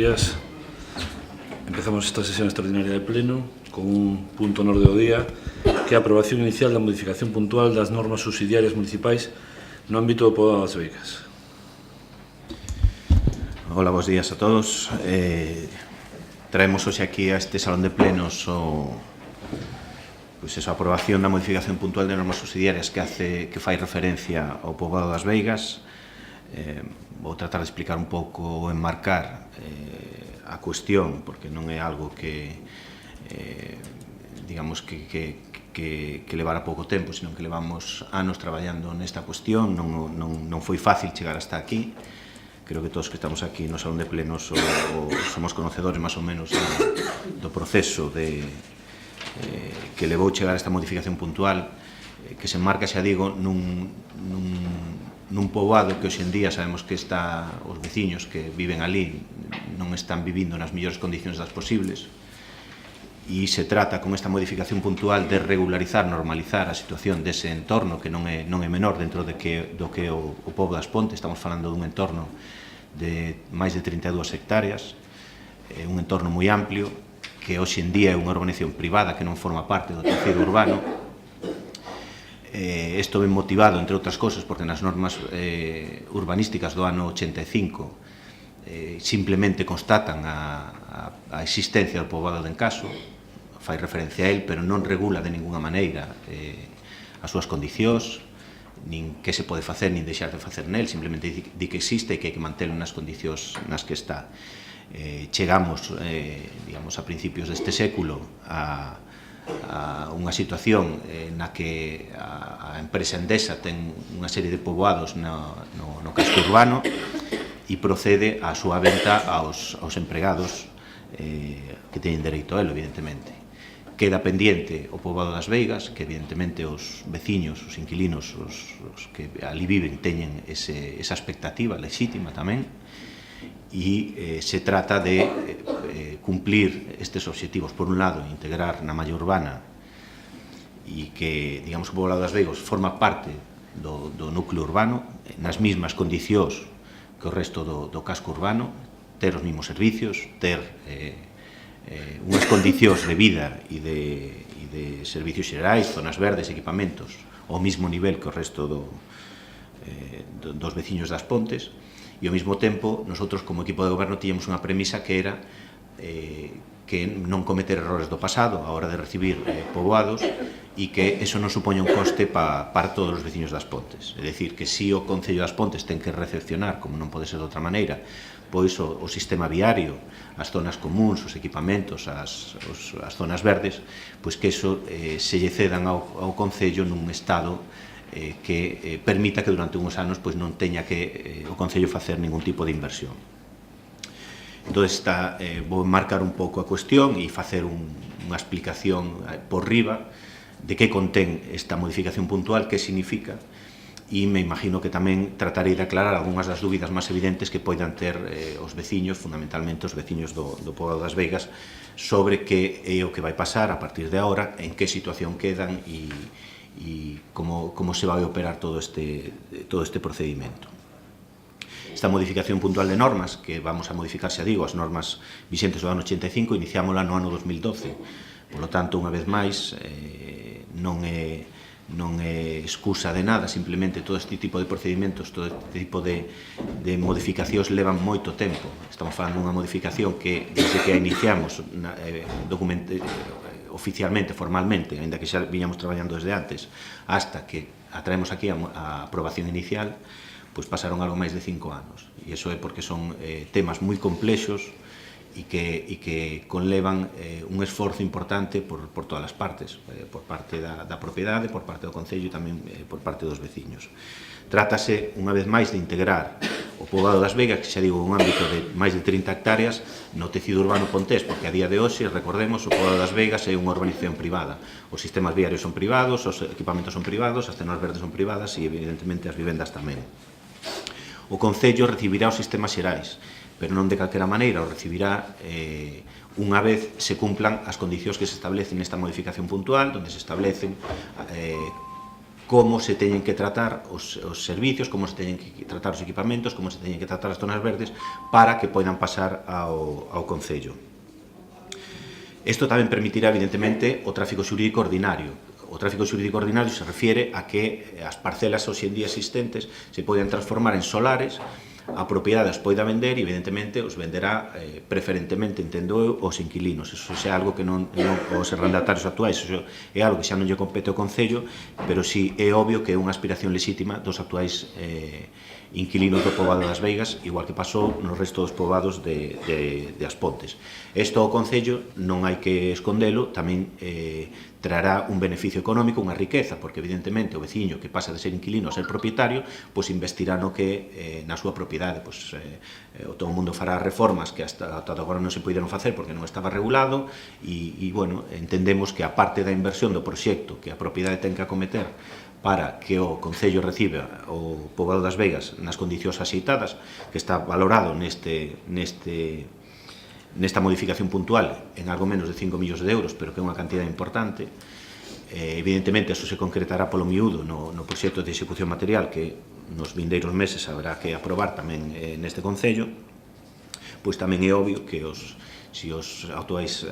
señorías. Empezamos esta sesión extraordinaria de pleno con un punto en orde do día, que é a aprobación inicial da modificación puntual das normas subsidiarias municipais no ámbito do Pobo das Veigas. Hola, bons días a todos. Traemos hoxe aquí a este salón de plenos a aprobación da modificación puntual de normas subsidiarias que fai referencia ao poboado das Veigas. Vou tratar de explicar un pouco, enmarcar a cuestión, porque non é algo que digamos que levara pouco tempo, sino que levamos anos traballando nesta cuestión. Non foi fácil chegar hasta aquí. Creo que todos que estamos aquí no salón de plenos somos conocedores máis ou menos do proceso que levou chegar a esta modificación puntual, que se enmarca, xa digo, nun poboado que hoxe en día sabemos que os veciños que viven ali non están vivindo nas mellores condicións das posibles, e se trata con esta modificación puntual de regularizar, normalizar a situación dese entorno que non é menor dentro do que o pobo das Pontes. Estamos falando dun entorno de máis de 32 hectáreas, un entorno moi amplio, que hoxe en día é unha urbanización privada que non forma parte do tecido urbano. Isto ben motivado, entre outras cosas, porque nas normas urbanísticas do ano 85 simplemente constatan a existencia do poboado de Encaso, fai referencia a él, pero non regula de ninguna maneira as súas condicións, nin que se pode facer, nin deixar de facer nel, simplemente di que existe e que hai que mantelo nas condicións nas que está. Chegamos, digamos, a principios deste século a unha situación na que a empresa Endesa ten unha serie de poboados no casco urbano e procede a súa venta aos empregados que teñen dereito a elo, evidentemente. Queda pendiente o poboado das Veigas, que evidentemente os veciños, os inquilinos, os que ali viven, teñen esa expectativa legítima tamén, e se trata de cumplir estes obxectivos. Por un lado, integrar na malla urbana e que, digamos, o poboado das Veigas forma parte do núcleo urbano nas mesmas condicións que o resto do casco urbano, ter os mesmos servicios, ter unhas condicións de vida e de servicios xerais, zonas verdes, equipamentos ao mesmo nivel que o resto dos veciños das Pontes. E ao mesmo tempo, nosotros como equipo de goberno tiñamos unha premisa que era que non cometer errores do pasado a hora de recibir poboados, e que eso non supoña un coste para todos os veciños das Pontes. É dicir, que si o Concello das Pontes ten que recepcionar, como non pode ser de outra maneira, pois o sistema viario, as zonas comuns, os equipamentos, as zonas verdes, pois que eso se lle cedan ao Concello nun estado que permita que durante uns anos non teña que o Concello facer ningún tipo de inversión. Entón, vou marcar un pouco a cuestión e facer unha explicación por riba de que contén esta modificación puntual, que significa, e me imagino que tamén tratarei de aclarar algunhas das dúbidas máis evidentes que poidan ter os veciños, fundamentalmente os veciños do poboado das Veigas, sobre que é o que vai pasar a partir de agora, en que situación quedan e como se vai operar todo este procedimento. Esta modificación puntual de normas, que vamos a modificar, xa digo, as normas vixentes do ano 85, iniciámola no ano 2012. Por lo tanto, unha vez máis, non é excusa de nada, simplemente todo este tipo de procedimentos, todo este tipo de modificacións levan moito tempo. Estamos falando dunha modificación que, desde que a iniciamos oficialmente, formalmente, ainda que xa viñamos traballando desde antes, hasta que a traemos aquí a aprobación inicial, pois pasaron algo máis de 5 anos. E iso é porque son temas moi complexos e que conlevan un esforzo importante por todas as partes, por parte da propiedade, por parte do Concello e tamén por parte dos veciños. Trátase, unha vez máis, de integrar o poboado das Veigas, que xa digo, un ámbito de máis de 30 hectáreas, no tecido urbano pontés, porque a día de hoxe, recordemos, o poboado das Veigas é unha urbanización privada. Os sistemas viarios son privados, os equipamentos son privados, as zonas verdes son privadas e, evidentemente, as vivendas tamén. O Concello recibirá os sistemas xerais, pero non de calquera maneira, o recibirá unha vez se cumplan as condicións que se establecen nesta modificación puntual, onde se establecen como se teñen que tratar os servicios, como se teñen que tratar os equipamentos, como se teñen que tratar as zonas verdes para que poidan pasar ao Concello. Isto tamén permitirá, evidentemente, o tráfico xurídico ordinario. O tráfico xurídico ordinario se refiere a que as parcelas hoxe en día existentes se poden transformar en solares, a propiedade os poida vender e, evidentemente, os venderá preferentemente, entendo eu, os inquilinos. Eso é algo que non os arrendatarios actuais, eso é algo que xa non lle compete ao Concello, pero si é obvio que é unha aspiración lexítima dos actuais inquilinos do poboado das Veigas, igual que pasou no resto dos poboados de As Pontes. Isto ao Concello non hai que escondelo, tamén trará un beneficio económico, unha riqueza, porque evidentemente o veciño que pasa de ser inquilino a ser propietario, pois investirá no que na súa propiedade, pois todo o mundo fará reformas que hasta agora non se puderon facer porque non estaba regulado e bueno, entendemos que a parte da inversión do proxecto que a propiedade ten que acometer para que o Concello reciba o poboado das Veigas nas condicións axeitadas, que está valorado nesta modificación puntual en algo menos de 5 millóns de euros, pero que é unha cantidad importante. Evidentemente, eso se concretará polo miúdo no proxecto de execución material que nos vindeiros meses habrá que aprobar tamén neste Concello. Pois tamén é obvio que se os actuais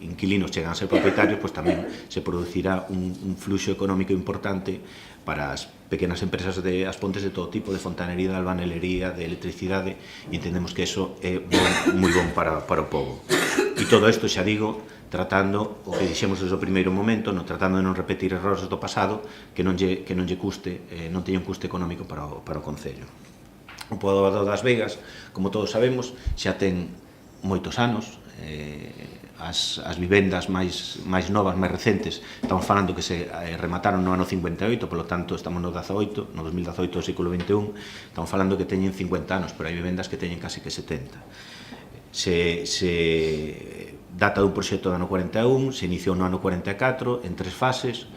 inquilinos chegan a ser propietarios, pois tamén se producirá un fluxo económico importante para as pequenas empresas de As Pontes de todo tipo, de fontanería, de albanelería, de electricidade, e entendemos que eso é moi bon para o pobo. E todo isto, xa digo, tratando o que dixemos desde o primeiro momento, tratando de non repetir errores do pasado que non lle custe, non teña un custe económico para o Concello. O poboado das Veigas, como todos sabemos, xa ten moitos anos, as vivendas máis novas, máis recentes, estamos falando que se remataron no ano 58, polo tanto estamos no 2018 do século XXI, estamos falando que teñen 50 anos, pero hai vivendas que teñen casi que 70. Se data dun proxecto do ano 41, se iniciou no ano 44, en 3 fases.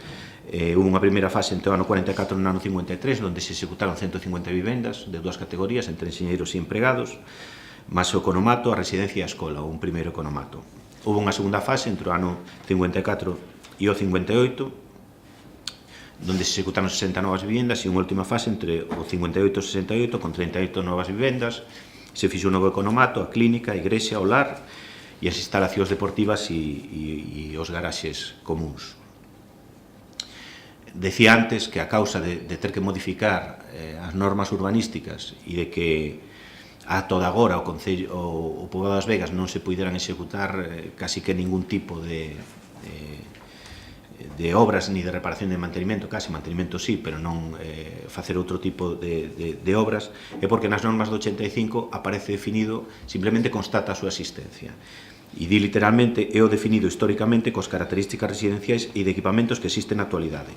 Hubo unha primeira fase entre o ano 44 e o ano 53, onde se executaron 150 vivendas de 2 categorías, entre enxeñeiros e empregados, máis o economato, a residencia e a escola, ou un primeiro economato. Houve unha segunda fase entre o ano 54 e o 58, onde se executaron 60 novas vivendas, e unha última fase entre o 58 e o 68, con 38 novas vivendas. Se fixo un novo economato, a clínica, a igrexa, o lar e as instalacións deportivas e os garaxes comuns. Decía antes que a causa de ter que modificar as normas urbanísticas e de que a toda agora o poboado das Veigas non se puideran executar casi que ningún tipo de obras ni de reparación de mantenimento, casi mantenimento sí, pero non facer outro tipo de obras, é porque nas normas do 85 aparece definido, simplemente constata a súa existencia. E di literalmente, é o definido históricamente cos características residenciais e de equipamentos que existen na actualidade.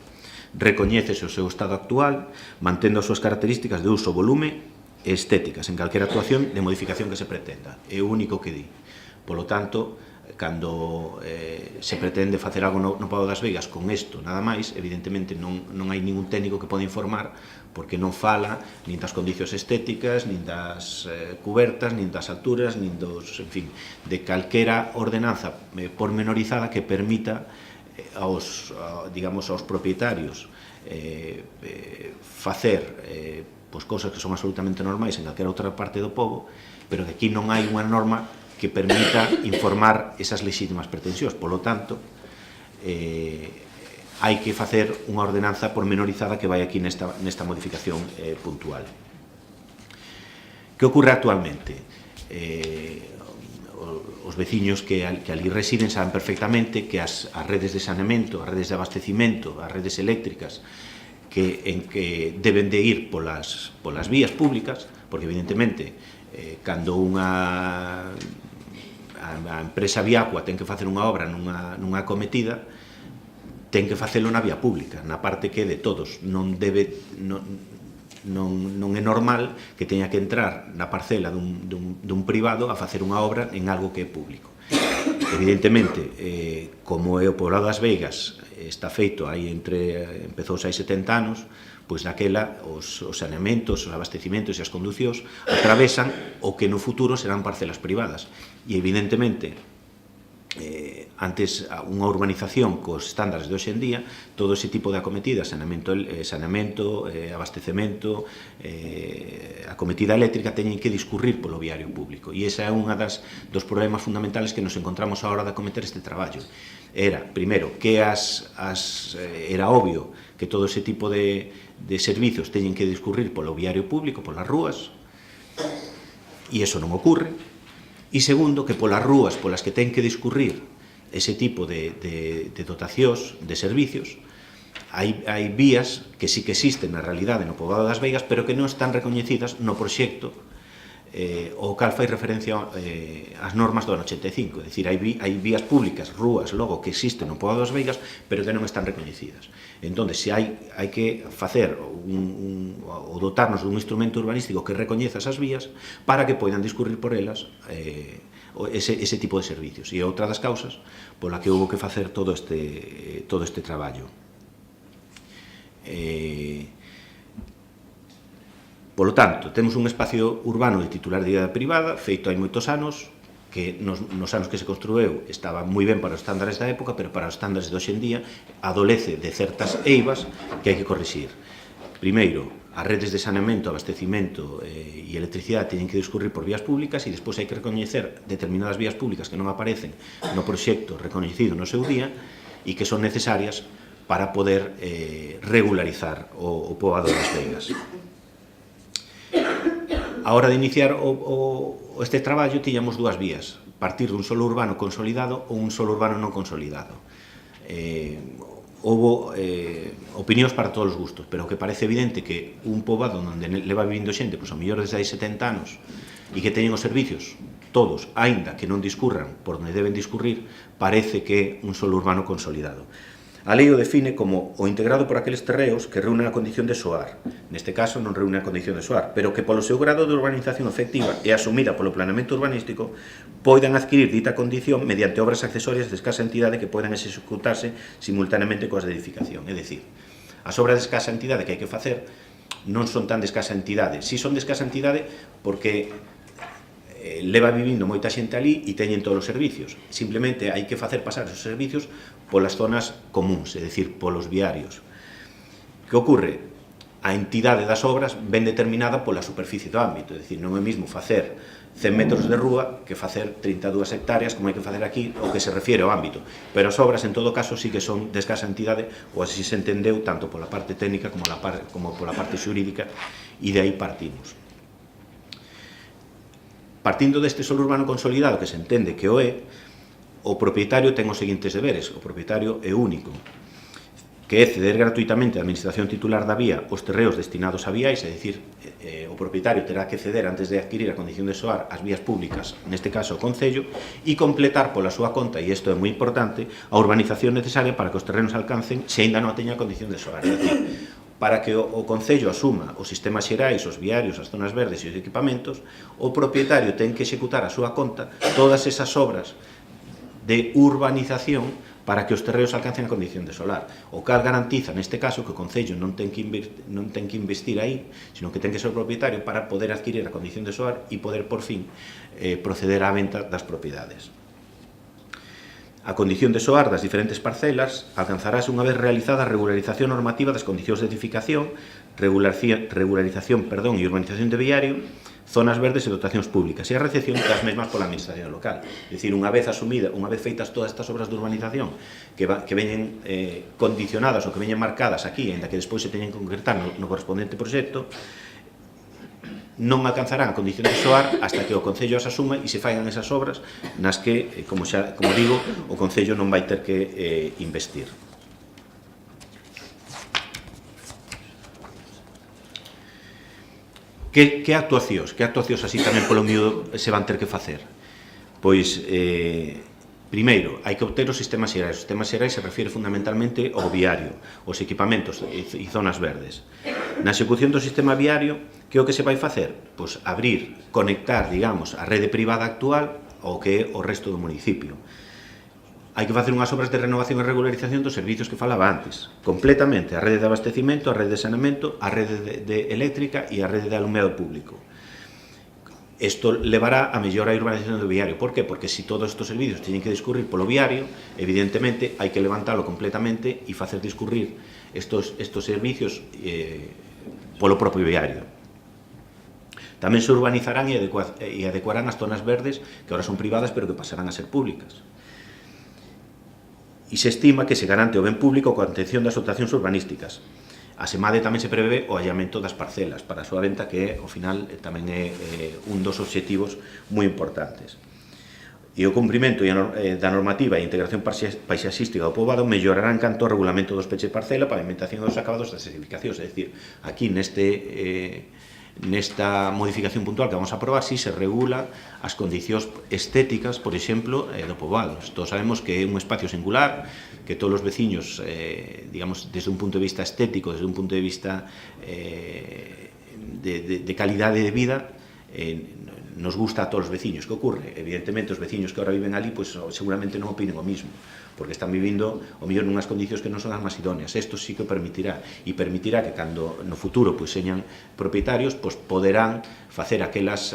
Recoñécese o seu estado actual, mantendo as súas características de uso, volume e estéticas en calquera actuación de modificación que se pretenda. É o único que di. Polo tanto, cando se pretende facer algo no poboado das Veigas con isto, nada máis, evidentemente non hai ningún técnico que pode informar, porque non fala nin das condicións estéticas, nin das cubertas, nin das alturas, nin dos, en fin, de calquera ordenanza pormenorizada que permita aos propietarios facer pois cousas que son absolutamente normais en calquera outra parte do pobo, pero que aquí non hai unha norma que permita informar esas lexítimas pretensións. Polo tanto, hai que facer unha ordenanza pormenorizada que vai aquí nesta modificación puntual. Que ocorre actualmente? Os veciños que ali residen saben perfectamente que as redes de saneamento, as redes de abastecimento, as redes eléctricas, en que deben de ir polas vías públicas, porque evidentemente cando a empresa Viacua ten que facer unha obra nunha acometida, ten que facelo na vía pública, na parte que é de todos. Non é normal que teña que entrar na parcela dun privado a facer unha obra en algo que é público. Evidentemente, como é o poboado das Veigas, está feito empezou hai 70 anos, pois daquela os saneamentos, os abastecimentos e as conducións atravesan o que no futuro serán parcelas privadas. E evidentemente, antes unha urbanización cos estándares de hoxe en día, todo ese tipo de acometidas, saneamento, abastecemento, acometida eléctrica, teñen que discurrir polo viario público. E ese é un dos problemas fundamentales que nos encontramos a hora de acometer este traballo. Era, primeiro, que era obvio que todo ese tipo de servizos teñen que discurrir polo viario público, polas rúas, e iso non ocorre. E segundo, que polas rúas polas que ten que discurrir ese tipo de dotacións, de servicios, hai vías que sí que existen na realidade no poboado das Veigas, pero que non están recoñecidas no proxecto o cal fai referencia ás normas do ano 85. É dicir, hai vías públicas, rúas, logo, que existen no poboado das Veigas, pero que non están recoñecidas. Entón, se hai que facer ou dotarnos dun instrumento urbanístico que recoñeza esas vías para que poidan discurrir por elas ese tipo de servicios. E é outra das causas pola que houve que facer todo este traballo. Polo tanto, temos un espacio urbano de titularidade privada feito hai moitos anos, que nos anos que se construeu estaba moi ben para os estándares da época, pero para os estándares de hoxe en día adolece de certas eivas que hai que corrixir. Primeiro, as redes de saneamento, abastecimento e electricidade teñen que discurrir por vías públicas, e despois hai que recoñecer determinadas vías públicas que non aparecen no proxecto recoñecido no seu día e que son necesarias para poder regularizar o poboado das Veigas. A hora de iniciar este traballo tiñamos dúas vías: partir dun solo urbano consolidado ou un solo urbano non consolidado. Houve opinións para todos os gustos, pero que parece evidente que un poboado onde leva vivindo xente, pois, a mellor desde hai 70 anos, e que teñen os servicios todos, aínda que non discurran por onde deben discurrir, parece que é un solo urbano consolidado. A lei o define como o integrado por aqueles terreos que reúnen a condición de soar. Neste caso non reúne a condición de soar, pero que polo seu grado de urbanización efectiva e asumida polo planeamento urbanístico poidan adquirir dita condición mediante obras accesorias de escasa entidade que poidan executarse simultaneamente coas de edificación. É dicir, as obras de escasa entidade que hai que facer non son tan de escasa entidade. Si son de escasa entidade porque leva vivindo moita xente ali e teñen todos os servicios. Simplemente hai que facer pasar esos servicios polas zonas comuns, é dicir, polos viarios. Que ocorre? A entidade das obras ven determinada pola superficie do ámbito, é dicir, non é mesmo facer 100 metros de rúa que facer 32 hectáreas como hai que facer aquí, o que se refiere ao ámbito. Pero as obras, en todo caso, sí que son de escasa entidade, ou así se entendeu tanto pola parte técnica como pola parte xurídica, e de aí partimos. Partindo deste solo urbano consolidado, que se entende que o é, o propietario ten os seguintes deberes. O propietario é único, que é ceder gratuitamente a administración titular da vía os terreos destinados a viais, é dicir, o propietario terá que ceder antes de adquirir a condición de soar as vías públicas, neste caso o Concello, e completar pola súa conta, e isto é moi importante, a urbanización necesaria para que os terrenos alcancen se aínda non teña a condición de soar. É dicir, para que o Concello asuma os sistemas xerais, os viarios, as zonas verdes e os equipamentos, o propietario ten que executar a súa conta todas esas obras de urbanización para que os terreos alcancen a condición de solar. O cal garantiza, neste caso, que o Concello non ten que investir aí, sino que ten que ser o propietario para poder adquirir a condición de solar e poder, por fin, proceder á venta das propiedades. A condición de soar das diferentes parcelas alcanzarás unha vez realizada a regularización normativa das condicións de edificación, regularización e urbanización de viario, zonas verdes e dotacións públicas e a recepción das mesmas pola administración local. É dicir, unha vez asumida, unha vez feitas todas estas obras de urbanización que veñen condicionadas ou que veñen marcadas aquí, ainda que despois se teñen que concretar no correspondente proxecto, non alcanzarán a condición de soar hasta que o Concello as asuma e se faigan esas obras nas que, como digo, o Concello non vai ter que investir. Que actuacións? Que actuacións así tamén polo miúdo se van ter que facer? Pois, primeiro, hai que obter os sistemas xerais. Os sistemas xerais se refiere fundamentalmente ao viario, os equipamentos e zonas verdes. Na execución do sistema viario, que é o que se vai facer? Pois abrir, conectar, digamos, a rede privada actual ao que é o resto do municipio. Hai que facer unhas obras de renovación e regularización dos servicios que falaba antes, completamente, a rede de abastecimento, a rede de saneamento, a rede de eléctrica e a rede de alumeado público. Isto levará a mellora a urbanización do viario. Por qué? Porque se todos estes servicios teñen que discurrir polo viario, evidentemente hai que levantalo completamente e facer discurrir estes servicios polo propio viario. Tamén se urbanizarán e adecuarán as zonas verdes que ahora son privadas pero que pasarán a ser públicas. E se estima que se garante o ben público coa atención das dotacións urbanísticas. A SEMADE tamén se prevé o allamento das parcelas para a súa venta, que ao final tamén é un dos obxectivos moi importantes. E o cumprimento da normativa e integración paisaxística do poboado mellorarán canto ao regulamento dos peches de parcela, pavimentación dos acabados das edificacións. É dicir, aquí nesta modificación puntual que vamos a aprobar, si se regula as condicións estéticas, por exemplo, do poboado. Todos sabemos que é un espacio singular, que todos os veciños, digamos, desde un punto de vista estético, desde un punto de vista de calidade de vida, nos gusta a todos os veciños. Que ocorre? Evidentemente, os veciños que ahora viven ali, pues, seguramente non opinen o mismo, porque están vivindo o mellor nunhas condicións que non son as máis idóneas. Isto sí que permitirá, e permitirá que cando no futuro pues, señan propietarios, pues, poderán facer aquelas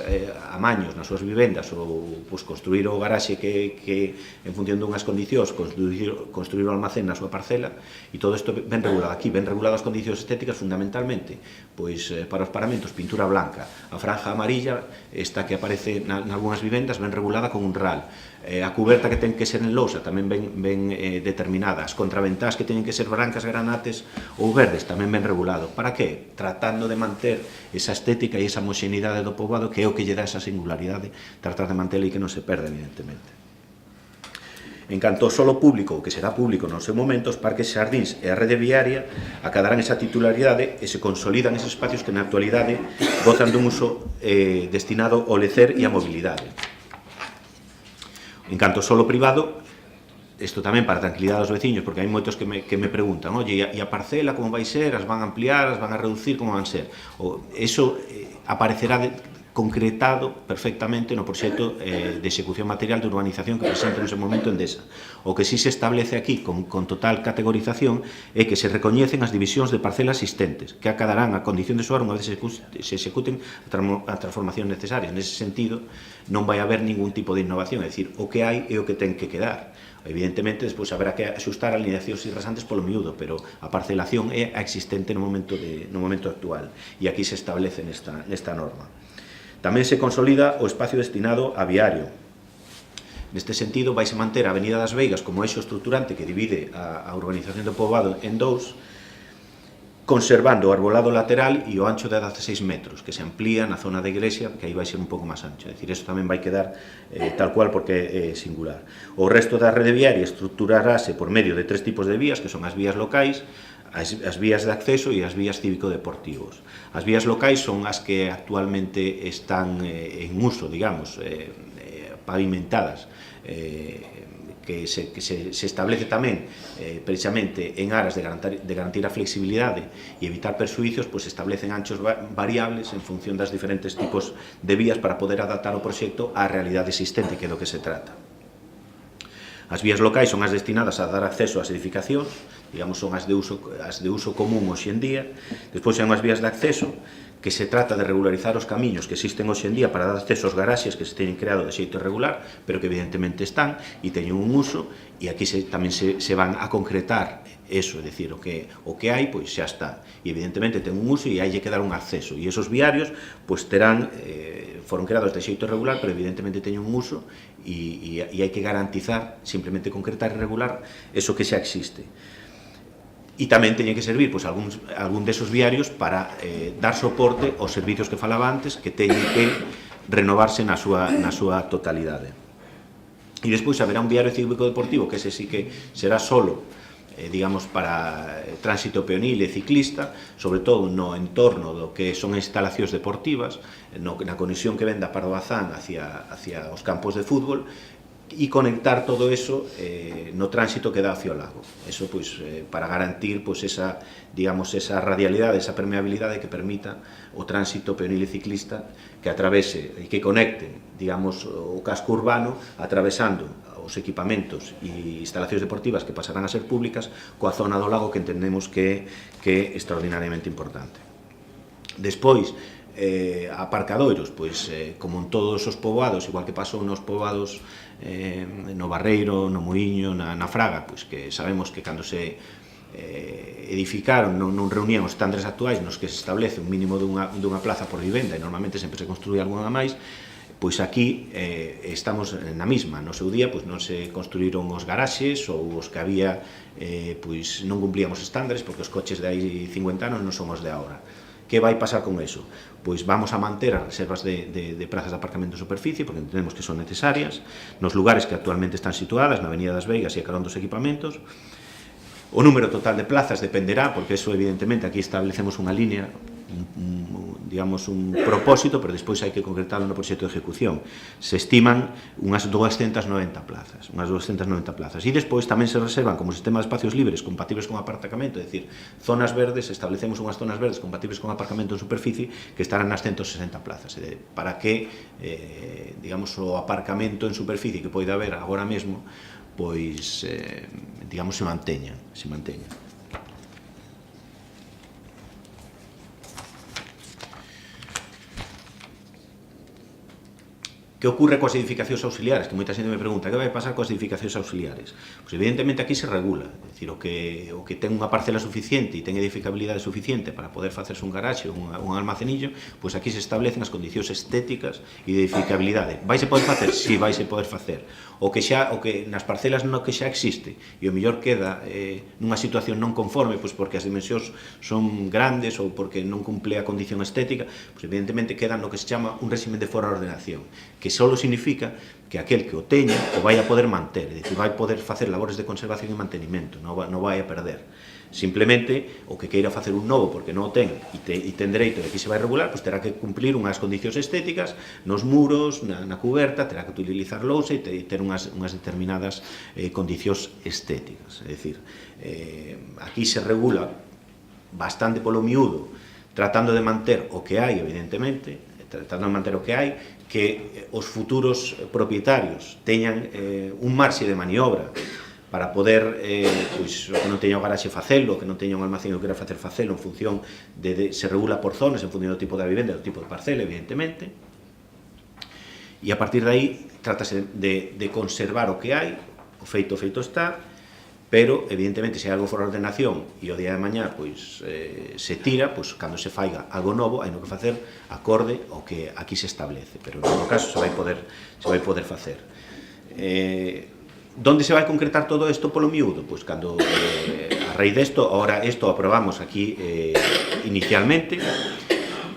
amaños nas súas vivendas ou pues, construir o garaxe que en función dunhas condicións construir o almacén na súa parcela, e todo isto ben regulado aquí, ben regulado as condicións estéticas fundamentalmente, pois para os paramentos pintura blanca, a franja amarilla esta que aparece nalgúnas vivendas ben regulada con un RAL, a cuberta que ten que ser en lousa tamén ben determinada, as contraventás que teñen que ser brancas, granates ou verdes tamén ben regulado. Para que? Tratando de manter esa estética e esa homoxeneidade do poboado, que é o que lle dá esa singularidade, tratar de mantela e que non se perde, evidentemente. En canto ao solo público, que será público nos seu momento, os parques, xardíns e a rede viaria acadarán esa titularidade e se consolidan esos espacios que na actualidade gozan dun uso destinado ao lecer e a mobilidade. En canto ao solo privado, isto tamén para a tranquilidade dos veciños, porque hai moitos que me preguntan, oye, e a parcela como vai ser, as van a ampliar, as van a reducir, como van ser? Eso aparecerá concretado perfectamente no proxecto de execución material de urbanización que presenta nese momento Endesa. O que sí se establece aquí con total categorización é que se recoñecen as divisións de parcelas existentes, que acadarán a condición de soar unha vez se executen as transformacións necesarias. Nese sentido, non vai haber ningún tipo de innovación, é dicir, o que hai é o que ten que quedar. Evidentemente, despois haberá que axustar alineacións irrasantes polo miúdo, pero a parcelación é a existente no momento actual, e aquí se establece nesta norma. Tamén se consolida o espacio destinado a viario. Neste sentido, vaise manter a Avenida das Veigas como eixo estruturante que divide a urbanización do poboado en dous, conservando o arbolado lateral e o ancho de 16 metros, que se amplía na zona da iglesia, que aí vai ser un pouco máis ancho. É dicir, isto tamén vai quedar tal cual porque é singular. O resto da rede viaria estruturarase por medio de 3 tipos de vías, que son as vías locais, as vías de acceso e as vías cívico-deportivos. As vías locais son as que actualmente están en uso, digamos, pavimentadas, que se establece tamén precisamente en aras de garantir a flexibilidade e evitar perxuízos, pois se establecen anchos variables en función das diferentes tipos de vías para poder adaptar o proxecto á realidade existente, que é do que se trata. As vías locais son as destinadas a dar acceso ás edificacións, digamos, son as de uso común hoxe en día. Despois son as vías de acceso, que se trata de regularizar os camiños que existen hoxe en día para dar acceso aos garaxes que se teñen creado de xeito irregular, pero que evidentemente están e teñen un uso, e aquí tamén se van a concretar eso, é dicir, o que hai, pois xa está, e evidentemente ten un uso e hai que dar un acceso, e esos viarios, pois terán, foron creados de xeito irregular, pero evidentemente teñen un uso, e hai que garantizar, simplemente concretar e regular, eso que xa existe. E tamén teñen que servir pois, algún desos viarios para dar soporte aos servicios que falaba antes, que teñen que renovarse na súa totalidade. E despois haberá un viario cívico-deportivo, que ese sí que será solo, digamos, para tránsito peonil e ciclista, sobre todo no entorno do que son instalacións deportivas, na conexión que ven da Pardobazán hacia os campos de fútbol, e conectar todo eso no tránsito que dá hacia o lago. Eso, pois, para garantir, pois, esa radialidade, esa permeabilidade que permita o tránsito peonil e ciclista que atravese e que conecte, digamos, o casco urbano atravesando os equipamentos e instalacións deportivas que pasarán a ser públicas coa zona do lago, que entendemos que é extraordinariamente importante. Despois, aparcadoiros, pois como en todos os poboados, igual que pasou nos poboados no Barreiro, no Muiño, na Fraga, pois que sabemos que cando se edificaron non reunían os estándares actuais nos que se establece un mínimo dunha plaza por vivenda e normalmente sempre se construía algunha máis, pois aquí estamos na mesma. No seu día pois non se construíron os garaxes ou os que había pois non cumplían os estándares porque os coches de hai 50 anos non son os de agora. Que vai pasar con eso? Pois vamos a manter as reservas de plazas de aparcamento en superficie, porque entendemos que son necesarias, nos lugares que actualmente están situadas, na Avenida das Veigas e a carón dos equipamentos. O número total de plazas dependerá, porque eso evidentemente aquí establecemos unha línea, digamos un propósito, pero despois hai que concretarlo no proxecto de ejecución. Se estiman unhas 290 plazas, e despois tamén se reservan como sistema de espacios libres compatibles con aparcamento, é dicir, zonas verdes, establecemos unhas zonas verdes compatibles con aparcamento en superficie que estarán nas 160 plazas, para que, digamos, o aparcamento en superficie que poida haber agora mesmo, pois, digamos, se manteña. Que ocorre coas edificacións auxiliares? Que moita xente me pregunta, que vai pasar coas edificacións auxiliares? Pois evidentemente aquí se regula, é dicir, o que ten unha parcela suficiente e ten edificabilidade suficiente para poder facerse un garaxe ou un almacenillo, pois aquí se establecen as condicións estéticas e de edificabilidade. Vai se poder facer? Si, vai se poder facer. O que nas parcelas no que xa existe e o mellor queda nunha situación non conforme, pois porque as dimensións son grandes ou porque non cumple a condición estética, pois evidentemente queda no que se chama un régimen de fora ordenación, que só significa que aquel que o teña o vai a poder manter, é dicir, vai poder facer labores de conservación e mantenimento, non vai a perder. Simplemente, o que queira facer un novo porque non o ten e ten dereito de que se vai regular, pois terá que cumplir unhas condicións estéticas nos muros, na cuberta, terá que utilizar lousa e ter unhas determinadas condicións estéticas. É dicir, aquí se regula bastante polo miúdo, tratando de manter o que hai, evidentemente, que os futuros propietarios teñan un marxe de maniobra para poder, pois, o que non teña o garaxe facelo, o que non teña un almacén que quera facelo en función se regula por zonas, en función do tipo de vivenda, do tipo de parcela, evidentemente, e a partir de aí trátase de conservar o que hai, o feito está, pero evidentemente se hai algo fora de ordenación e o día de mañá pois se tira, pois cando se faiga algo novo hai no que facer acorde ao que aquí se establece, pero en todo caso se vai poder facer. Donde se vai concretar todo isto polo miúdo? Pois cando a raíz desto, ahora isto aprobamos aquí inicialmente,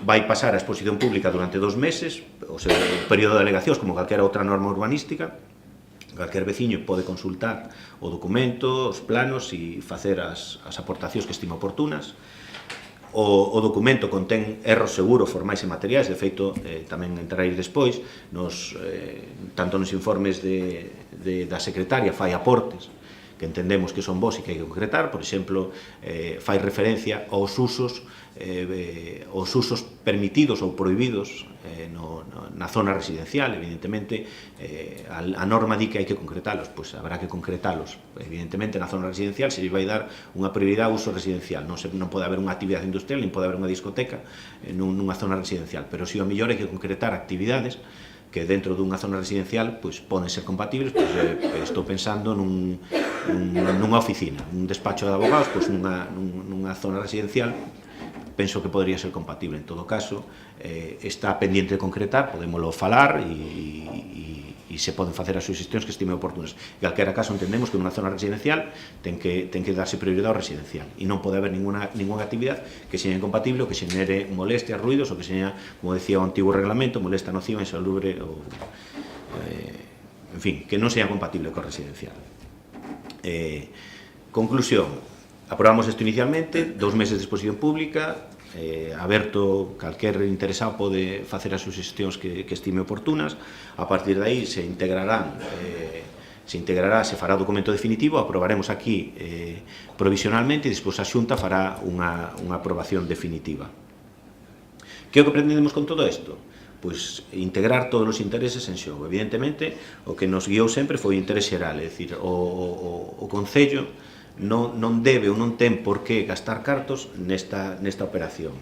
vai pasar a exposición pública durante 2 meses, o sea, o período de alegacións como calquera outra norma urbanística. Calquer veciño pode consultar o documento, os planos e facer as aportacións que estime oportunas. O documento contén erros seguros formais e materiais, de feito, tamén entraréis despois, tanto nos informes da secretaria fai aportes que entendemos que son bons e que hai que concretar, por exemplo, fai referencia aos usos permitidos ou prohibidos na zona residencial. Evidentemente, a norma di que hai que concretalos, pois habrá que concretalos. Evidentemente, na zona residencial se vai dar unha prioridade ao uso residencial, non pode haber unha actividade industrial, nin pode haber unha discoteca nunha zona residencial, pero si ao mellor hai que concretar actividades que dentro dunha zona residencial pois poden ser compatibles, pois estou pensando nunha oficina, nun despacho de abogados, pois nunha zona residencial, penso que podría ser compatible. En todo caso, está pendiente de concretar, podémoslo falar e se poden facer as suxestións que estime oportunas. En calquera caso, entendemos que nunha zona residencial ten que darse prioridade ao residencial e non pode haber ninguna actividade que seña incompatible ou que xenere molestias, ruidos ou que seña, como decía o antigo reglamento, molesta, nociva, insalubre ou, en fin, que non seña compatible co residencial. Conclusión, aprobamos isto inicialmente, 2 meses de exposición pública, aberto, calquer interesado pode facer as suxestións que estime oportunas. A partir de aí se integrará, se fará o documento definitivo, aprobaremos aquí provisionalmente e despois a Xunta fará unha aprobación definitiva. Que é o que pretendemos con todo isto? Pois integrar todos os intereses en xogo. Evidentemente, o que nos guiou sempre foi o interés xeral, é dicir, o Concello non debe ou non ten por que gastar cartos nesta operación.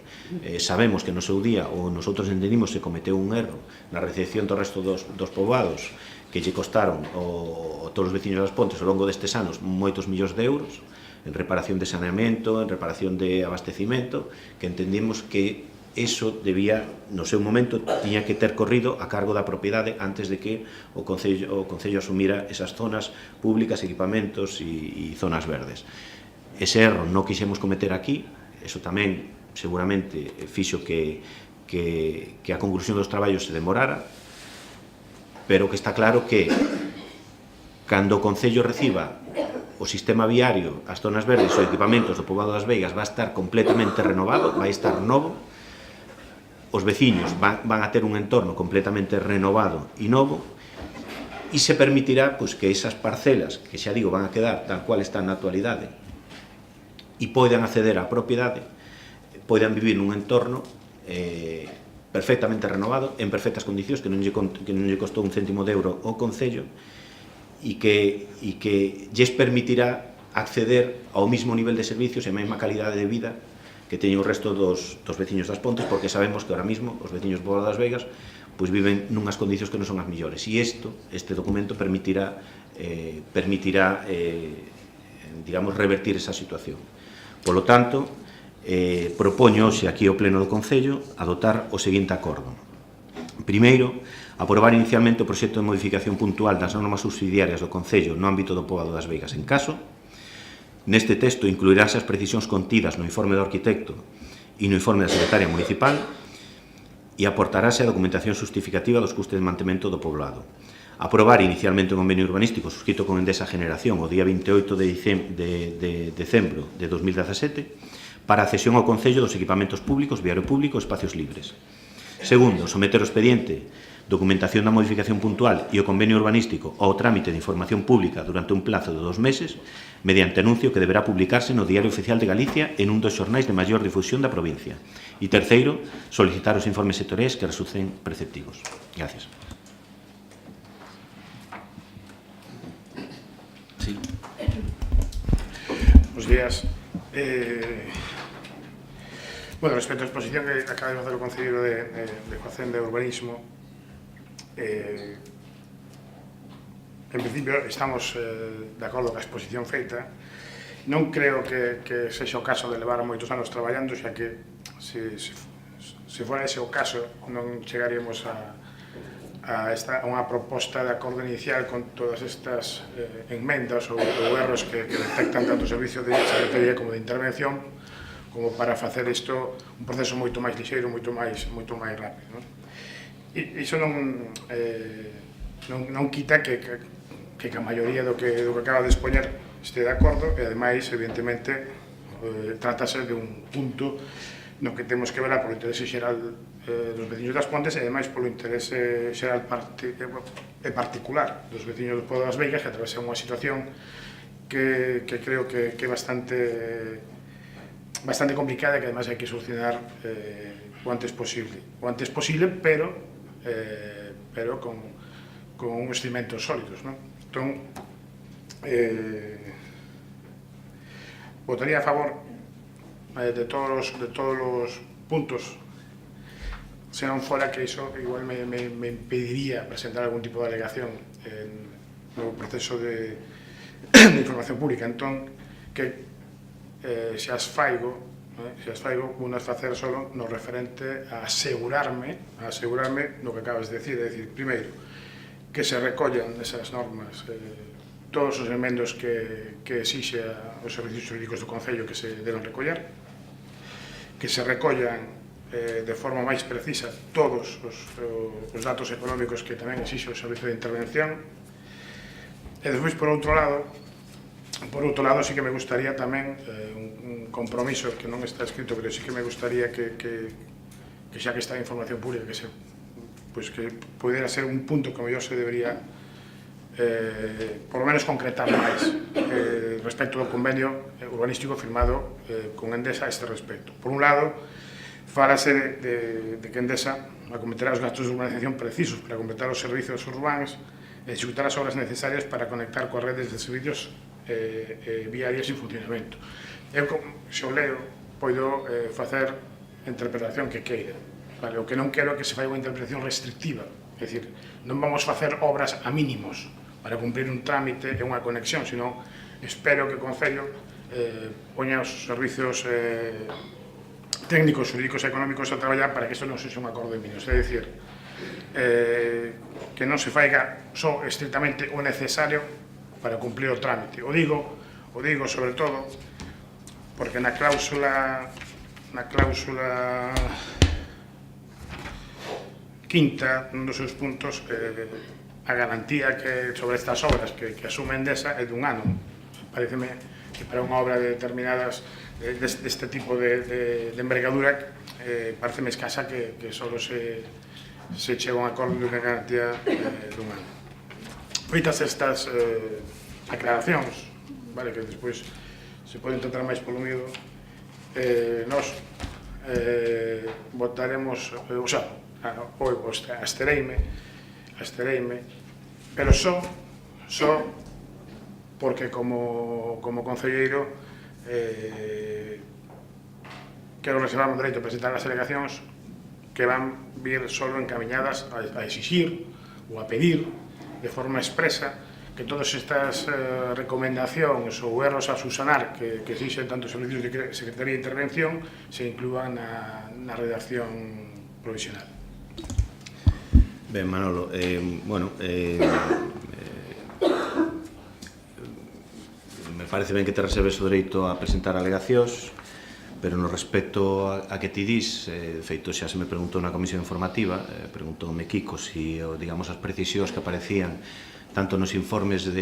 Sabemos que no seu día, ou nosotros entendimos, se cometeu un erro na recepción do resto dos poboados que lle costaron a todos os veciños das Pontes ao longo destes anos moitos millóns de euros en reparación de saneamento, en reparación de abastecimento, que entendimos que eso debía, no seu momento, tiña que ter corrido a cargo da propiedade antes de que o Concello asumira esas zonas públicas, equipamentos e zonas verdes. Ese erro non quixemos cometer aquí, eso tamén seguramente fixo que a conclusión dos traballos se demorara, pero que está claro que cando o Concello reciba o sistema viario, as zonas verdes ou equipamentos do poboado das Veigas va a estar completamente renovado, vai estar novo, os veciños van a ter un entorno completamente renovado e novo, e se permitirá que esas parcelas, que xa digo, van a quedar tal cual están na actualidade, e poidan acceder á propiedade, poidan vivir nun entorno perfectamente renovado, en perfectas condicións, que non lle costou un céntimo de euro ao Concello, e que lles permitirá acceder ao mismo nivel de servicios e a mesma calidade de vida que teñen o resto dos veciños das Pontes, porque sabemos que ahora mismo os veciños do poboado das Veigas viven nunhas condicións que non son as millores, e este documento permitirá digamos, revertir esa situación. Polo tanto, propoño hoxe aquí ao Pleno do Concello adotar o seguinte acordo. Primeiro, aprobar inicialmente o proxecto de modificación puntual das normas subsidiarias do Concello no ámbito do poboado das Veigas en caso. Neste texto incluiránse as precisións contidas no informe do arquitecto e no informe da secretaria municipal e aportarase a documentación justificativa dos custes de mantemento do poblado. Aprobar inicialmente un convenio urbanístico suscrito con Endesa Generación o día 28 de decembro de 2017 para a cesión ao Concello dos equipamentos públicos, viario público e espacios libres. Segundo, someter o expediente, documentación da modificación puntual e o convenio urbanístico ao trámite de información pública durante un plazo de 2 meses mediante anuncio que deberá publicarse no Diario Oficial de Galicia en un dos xornais de maior difusión da provincia. E terceiro, solicitar os informes sectoriais que resulten preceptivos. Gracias. Sí. Bos días. Bueno, respecto á exposición que acaba de facer o Concelleiro de Facenda e Urbanismo, en principio estamos de acordo ca exposición feita. Non creo que sexa o caso de levar moitos anos traballando, xa que se fora ese o caso non chegaríamos a unha proposta de acordo inicial con todas estas enmendas ou erros que detectan tanto o servicio de secretaría como de intervención, como para facer isto un proceso moito máis lixeiro, moito máis rápido. Iso non quita que a maioría do que acaba de expoñer este de acordo, e ademais, evidentemente, trátase de un punto no que temos que velar polo interese xeral dos veciños das Pontes e ademais polo interese xeral e particular dos veciños do poboado das Veigas, que atravesan unha situación que creo que é bastante complicada e que ademais hai que solucionar o antes posible, pero con uns cimentos sólidos, non? Entón, votaría a favor de todos os puntos, se non fora que iso igual me impediría presentar algún tipo de alegación no proceso de información pública. Entón, que se as faigo, unas facer solo no referente a asegurarme no que acabas de decir, é dicir, primeiro, que se recollan esas normas todos os elementos que exixe os servicios jurídicos do Concello que se deben recoller, que se recollan de forma máis precisa todos os datos económicos que tamén exixe o servicio de intervención, e despois, por outro lado, sí que me gustaría tamén un compromiso que non está escrito, pero sí que me gustaría que xa que está a información pública, que pudera ser un punto que mellor se debería por lo menos concretar máis respecto do convenio urbanístico firmado con Endesa a este respecto. Por un lado, fálase de que Endesa acometerá os gastos de urbanización precisos para completar os servicios urbanos e executar as obras necesarias para conectar coas redes de servicios viarias en funcionamento. Eu, se o leo, podo facer a interpretación que queira. O que non quero é que se fai unha interpretación restrictiva, é dicir, non vamos facer obras a mínimos para cumprir un trámite e unha conexión, senón espero que o Concello poña os servizos técnicos, jurídicos e económicos a traballar para que isto non sexa un acordo de mínimos, é dicir, que non se faiga só estrictamente o necesario para cumplir o trámite. O digo sobre todo porque na cláusula quinta, nun dos seus puntos, a garantía que sobre estas obras que asume Endesa é dun ano. Pareceme que para unha obra de determinadas deste tipo de envergadura pareceme escasa que só se chega a un acordo de unha garantía dun ano. Feitas estas aclaracións, que despois se poden tratar máis polo miúdo, nós votaremos, astereime, pero só porque como concelleiro quero reservar o dereito a presentar as alegacións que van vir solo encaminhadas a exixir ou a pedir de forma expresa que todas estas recomendacións ou erros a subsanar que exixen tanto os servicios de Secretaría de Intervención se inclúan na redacción provisional. Ben, Manolo, me parece ben que te reserves o dereito a presentar alegacións, pero no respecto a que ti dis, de feito xa se me preguntou na comisión informativa, preguntoume Kiko se, digamos, as precisións que aparecían tanto nos informes do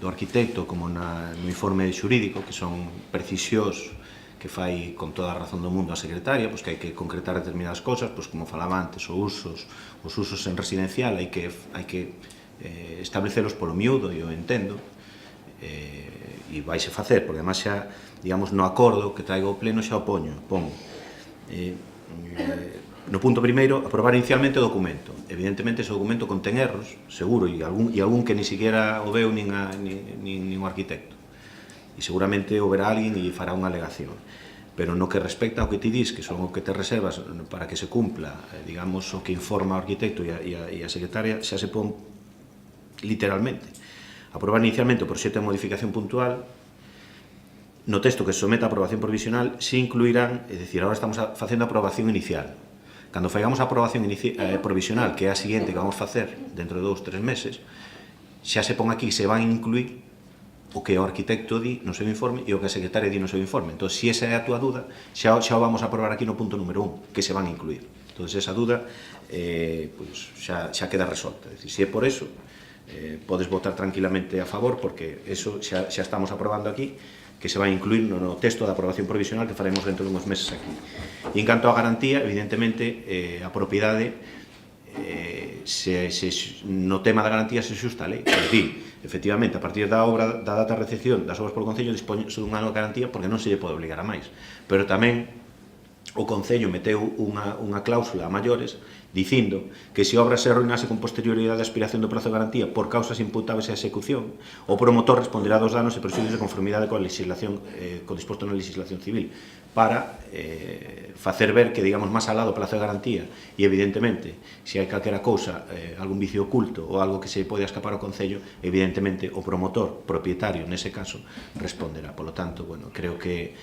arquitecto como no informe xurídico, que son precisións que fai con toda a razón do mundo a secretaria, pois que hai que concretar determinadas cosas, pois como falaba antes, os usos en residencial hai que establecelos polo miúdo, e eu entendo, e vaise facer, porque además xa, digamos, no acordo que traigo ao pleno xa o pongo. No punto primeiro, aprobar inicialmente o documento. Evidentemente, ese documento contén erros, seguro, e algún que ni siquiera o veu nin o arquitecto. E seguramente o verá alguén e fará unha alegación. Pero no que respecta ao que ti dis, que son o que te reservas para que se cumpla, digamos, o que informa o arquitecto e a secretaria, xa se pon literalmente. Aprobar inicialmente o proxecto de modificación puntual. No texto que se someta a aprobación provisional se incluirán, é dicir, agora estamos facendo a aprobación inicial. Cando faigamos a aprobación provisional, que é a seguinte que vamos facer dentro de 2 ou 3 meses, xa se pon aquí, se van a incluir o que o arquitecto di no seu informe e o que a secretaria di no seu informe. Entón, se esa é a túa dúda, xa o vamos a aprobar aquí no punto número 1, que se van a incluir. Entón, esa dúda xa queda resolta. Se é por eso, podes votar tranquilamente a favor, porque eso xa estamos aprobando aquí, que se vai incluir no texto da aprobación provisional que faremos dentro de uns meses aquí. E en canto á garantía, evidentemente, a propiedade, no tema da garantía se xusta a lei. É dicir, efectivamente, a partir da data de recepción das obras polo Concello dispón dun ano de garantía porque non se lle pode obligar a máis. Pero tamén o Concello meteu unha cláusula a maiores dicindo que se a obra se arruinase con posterioridade a expiración do prazo de garantía por causas imputables á execución, o promotor responderá dos danos e prexuicios de conformidade coa legislación, co disposto na legislación civil, para facer ver que, digamos, máis alá do prazo de garantía e, evidentemente, se hai calquera cousa, algún vicio oculto ou algo que se pode escapar ao Concello, evidentemente, o promotor, propietario, nese caso, responderá. Por lo tanto, bueno, creo que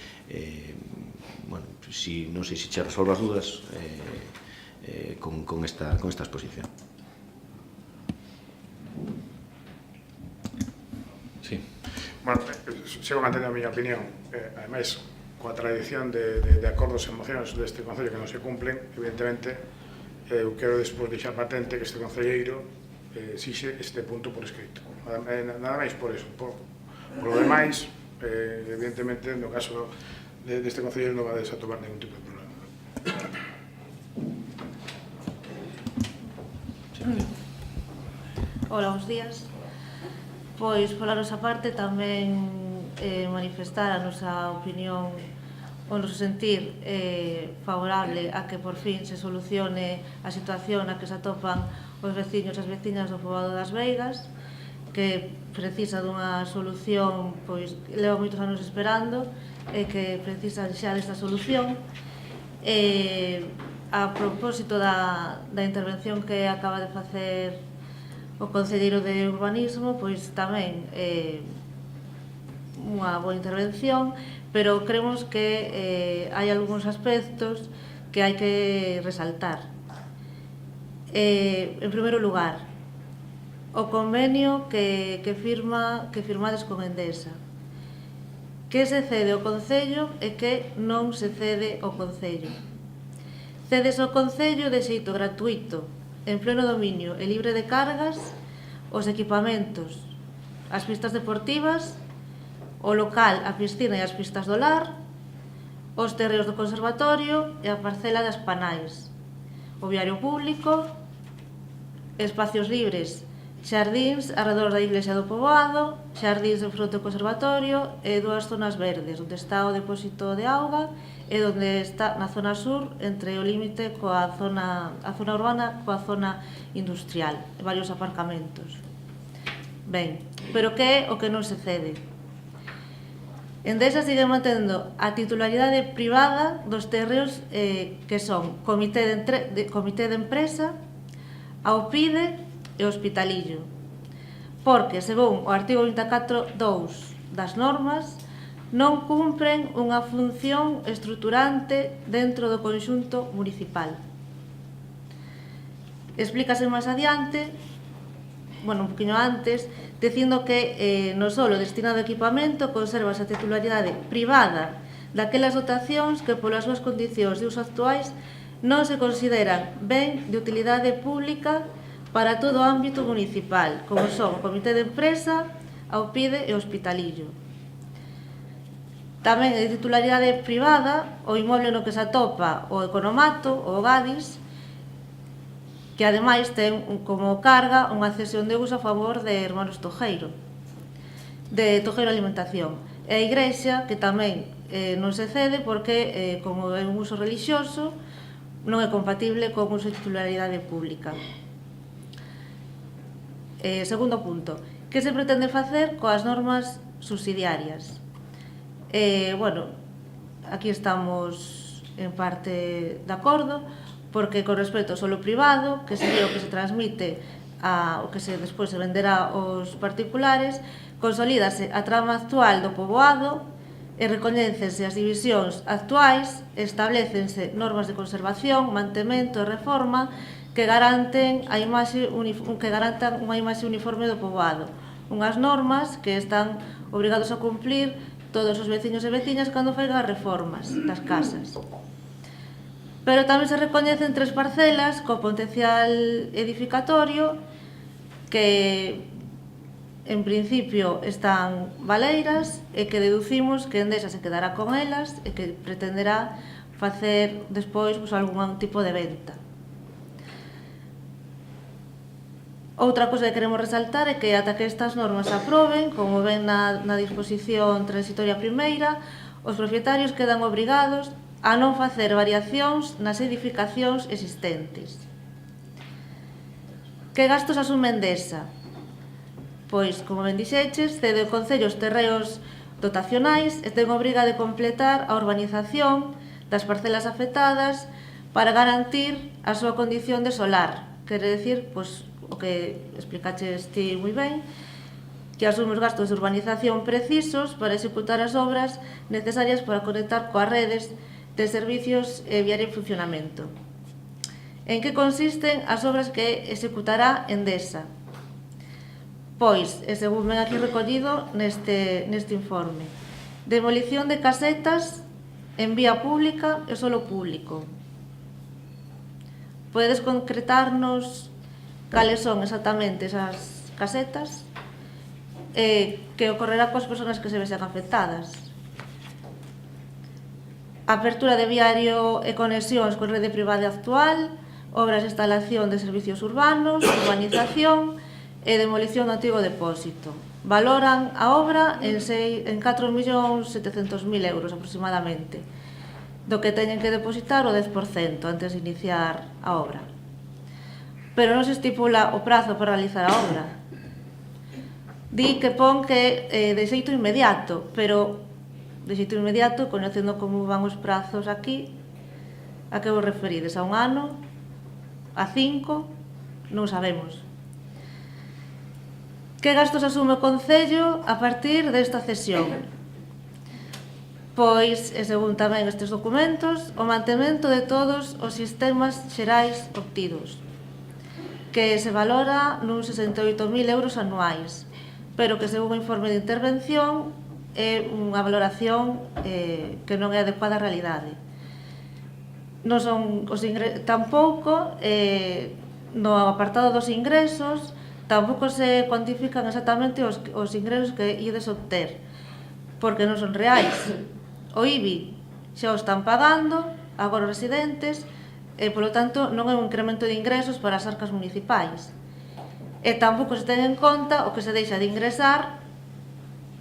non sei se che resolvo as dúdas con esta exposición. Sí. Bueno, sigo mantendo a miña opinión. Ademais, coa tradición de acordos e mocións deste Concello que non se cumplen, evidentemente, eu quero despois deixar patente que este concelleiro exixe este punto por escrito. Nada máis por eso. Por lo demais, evidentemente, no caso deste concelleiro non va a desatobar ningún tipo de problema. Hola, bons días. Pois, pola nosa parte, tamén manifestar a nosa opinión, o noso sentir favorable a que por fin se solucione a situación na que se atopan os veciños e as veciñas do poboado das Veigas, que precisa dunha solución, pois leva moitos anos esperando e que precisa xa desta solución. A propósito da intervención que acaba de facer o concelleiro de Urbanismo, pois tamén unha boa intervención, pero creemos que hai algúns aspectos que hai que resaltar. En primeiro lugar, o convenio que firmades con Endesa. Que se cede ao Concello e que non se cede ao Concello. Cedes ao Concello de xeito gratuito, en pleno dominio e libre de cargas, os equipamentos, as pistas deportivas, o local, a piscina e as pistas do lar, os terreos do conservatorio e a parcela das Panais, o viario público, espacios libres, xardíns arredor da iglesia do poboado, xardíns en fronte ao conservatorio e dúas zonas verdes, onde está o depósito de auga e onde está na zona sur, entre o límite a zona urbana coa zona industrial, e varios aparcamentos. Ben, pero que é o que non se cede? Endesa sigue mantendo a titularidade privada dos terreos que son Comité de Empresa, a OPIDE e o Hospitalillo, porque, según o artigo 24.2 das normas, non cumpren unha función estruturante dentro do conxunto municipal. Explícase máis adiante, un poquinho antes, dicindo que no solo destinado a equipamento conserva esa titularidade privada daquelas dotacións que polas súas condicións de uso actuais non se consideran ben de utilidade pública para todo o ámbito municipal, como son o Comité de Empresa, a OPIDE e o Hospitalillo. Tamén de titularidade privada o inmoble no que se atopa o economato, o Gadis, que ademais ten como carga unha cesión de uso a favor de Hermanos Tojeiro, de Tojeiro Alimentación. E a igrexa, que tamén non se cede porque, como é un uso religioso, non é compatible con uso de titularidade pública. Segundo punto, que se pretende facer coas normas subsidiarias? Aquí estamos en parte de acordo, porque con respecto ao solo privado, que sería o que se transmite o que despois se venderá aos particulares, consolídase a trama actual do poboado e recoñécense as divisións actuais, establécense normas de conservación, mantemento e reforma que garantan unha imaxe uniforme do poboado. Unhas normas que están obrigados a cumplir todos os veciños e veciñas cando faigan as reformas das casas. Pero tamén se recoñecen 3 parcelas co potencial edificatorio que, en principio, están baleiras e que deducimos que Endesa se quedará con elas e que pretenderá facer despois algún tipo de venta. Outra cosa que queremos resaltar é que ata que estas normas se aproben, como ven na disposición transitoria primeira, os propietarios quedan obrigados a non facer variacións nas edificacións existentes. Que gastos asume Endesa? Pois, como ben dixeches, cede ao Concello os terreos dotacionais e ten obriga de completar a urbanización das parcelas afectadas para garantir a súa condición de solar. Quere decir, o que explicaches ti moi ben, que asume os gastos de urbanización precisos para executar as obras necesarias para conectar coas redes de servicios viaria en funcionamento. En que consisten as obras que executará Endesa? Pois, según ven aquí recollido neste informe, demolición de casetas en vía pública e solo público. Podes concretarnos cales son exactamente esas casetas que ocorrerá coas persoas que se vexan afectadas? Apertura de viario e conexións con rede privada actual, obras de instalación de servicios urbanos, urbanización e demolición do antigo depósito. Valoran a obra en 4.700.000 euros aproximadamente, do que teñen que depositar o 10% antes de iniciar a obra. Pero non se estipula o prazo para realizar a obra. di que pon que de xeito inmediato, pero de xeito inmediato, coñecendo como van os prazos aquí, a que vos referides? A 1 ano? A 5? Non sabemos. Que gastos asume o Concello a partir desta cesión? Pois, e según tamén estes documentos, o mantemento de todos os sistemas xerais obtidos, que se valora nuns 68.000 euros anuais, pero que según o informe de intervención é unha valoración que non é adecuada á realidade. Non son os tampouco no apartado dos ingresos tampouco se cuantifican exactamente os ingresos que ides obter, porque non son reais. O IBI xa o están pagando agora os residentes e, polo tanto, non é un incremento de ingresos para as arcas municipais. E tampouco se ten en conta o que se deixa de ingresar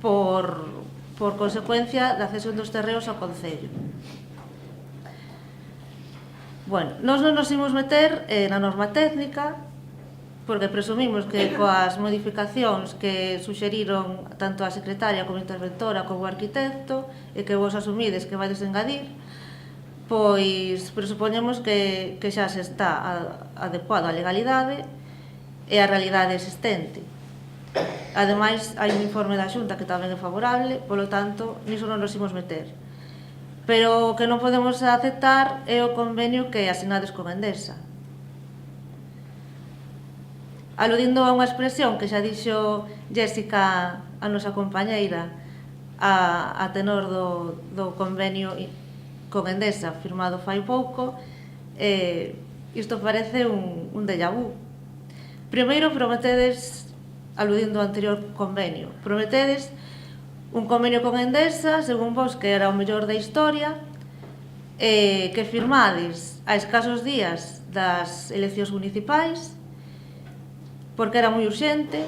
por consecuencia da cesión dos terreos ao Concello. Bueno, nós non nos imos meter na norma técnica, porque presumimos que coas modificacións que suxeriron tanto a secretaria como a interventora como o arquitecto e que vos asumides que vades engadir, pois presupoñemos que xa se está adecuado á legalidade e á realidade existente. Ademais, hai un informe da Xunta que tamén é favorable, polo tanto, niso non nos imos meter. Pero o que non podemos aceptar é o convenio que asinades con Endesa. Aludindo a unha expresión que xa dixo Jéssica, a nosa compañeira, a tenor do convenio con Endesa firmado fai pouco, isto parece un déjà vu. Primeiro prometedes, aludindo ao anterior convenio, prometedes un convenio con Endesa, según vos, que era o mellor da historia, que firmades a escasos días das eleccións municipais, porque era moi urxente,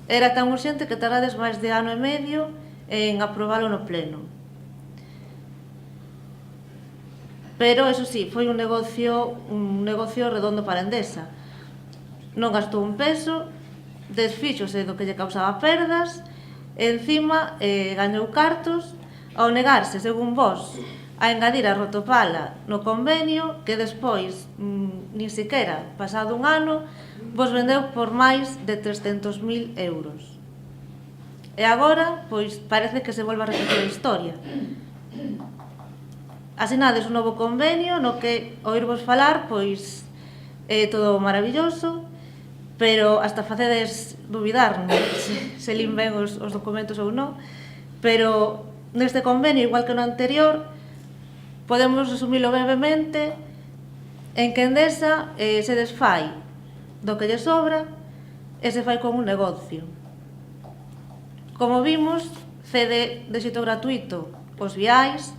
era tan urxente que tardades máis de 1 ano e medio en aprobalo no pleno. Pero, eso sí, foi un negocio redondo para Endesa. Non gastou un peso, desfíxose do que lle causaba perdas, e encima gañou cartos ao negarse, según vos, a engadir a Rotopala no convenio que despois, nin sequera, pasado 1 ano, vos vendeu por máis de 300.000 euros. E agora, pois, parece que se volve a repetir a historia. Asinades un novo convenio no que, oírvos falar, pois, é todo maravilloso, pero hasta facedes dubidarnos se lin ben os documentos ou non, pero neste convenio, igual que no anterior, podemos resumilo brevemente en que Endesa se desfai do que lle sobra e se fai con un negocio. Como vimos, cede de xeito gratuito os viais,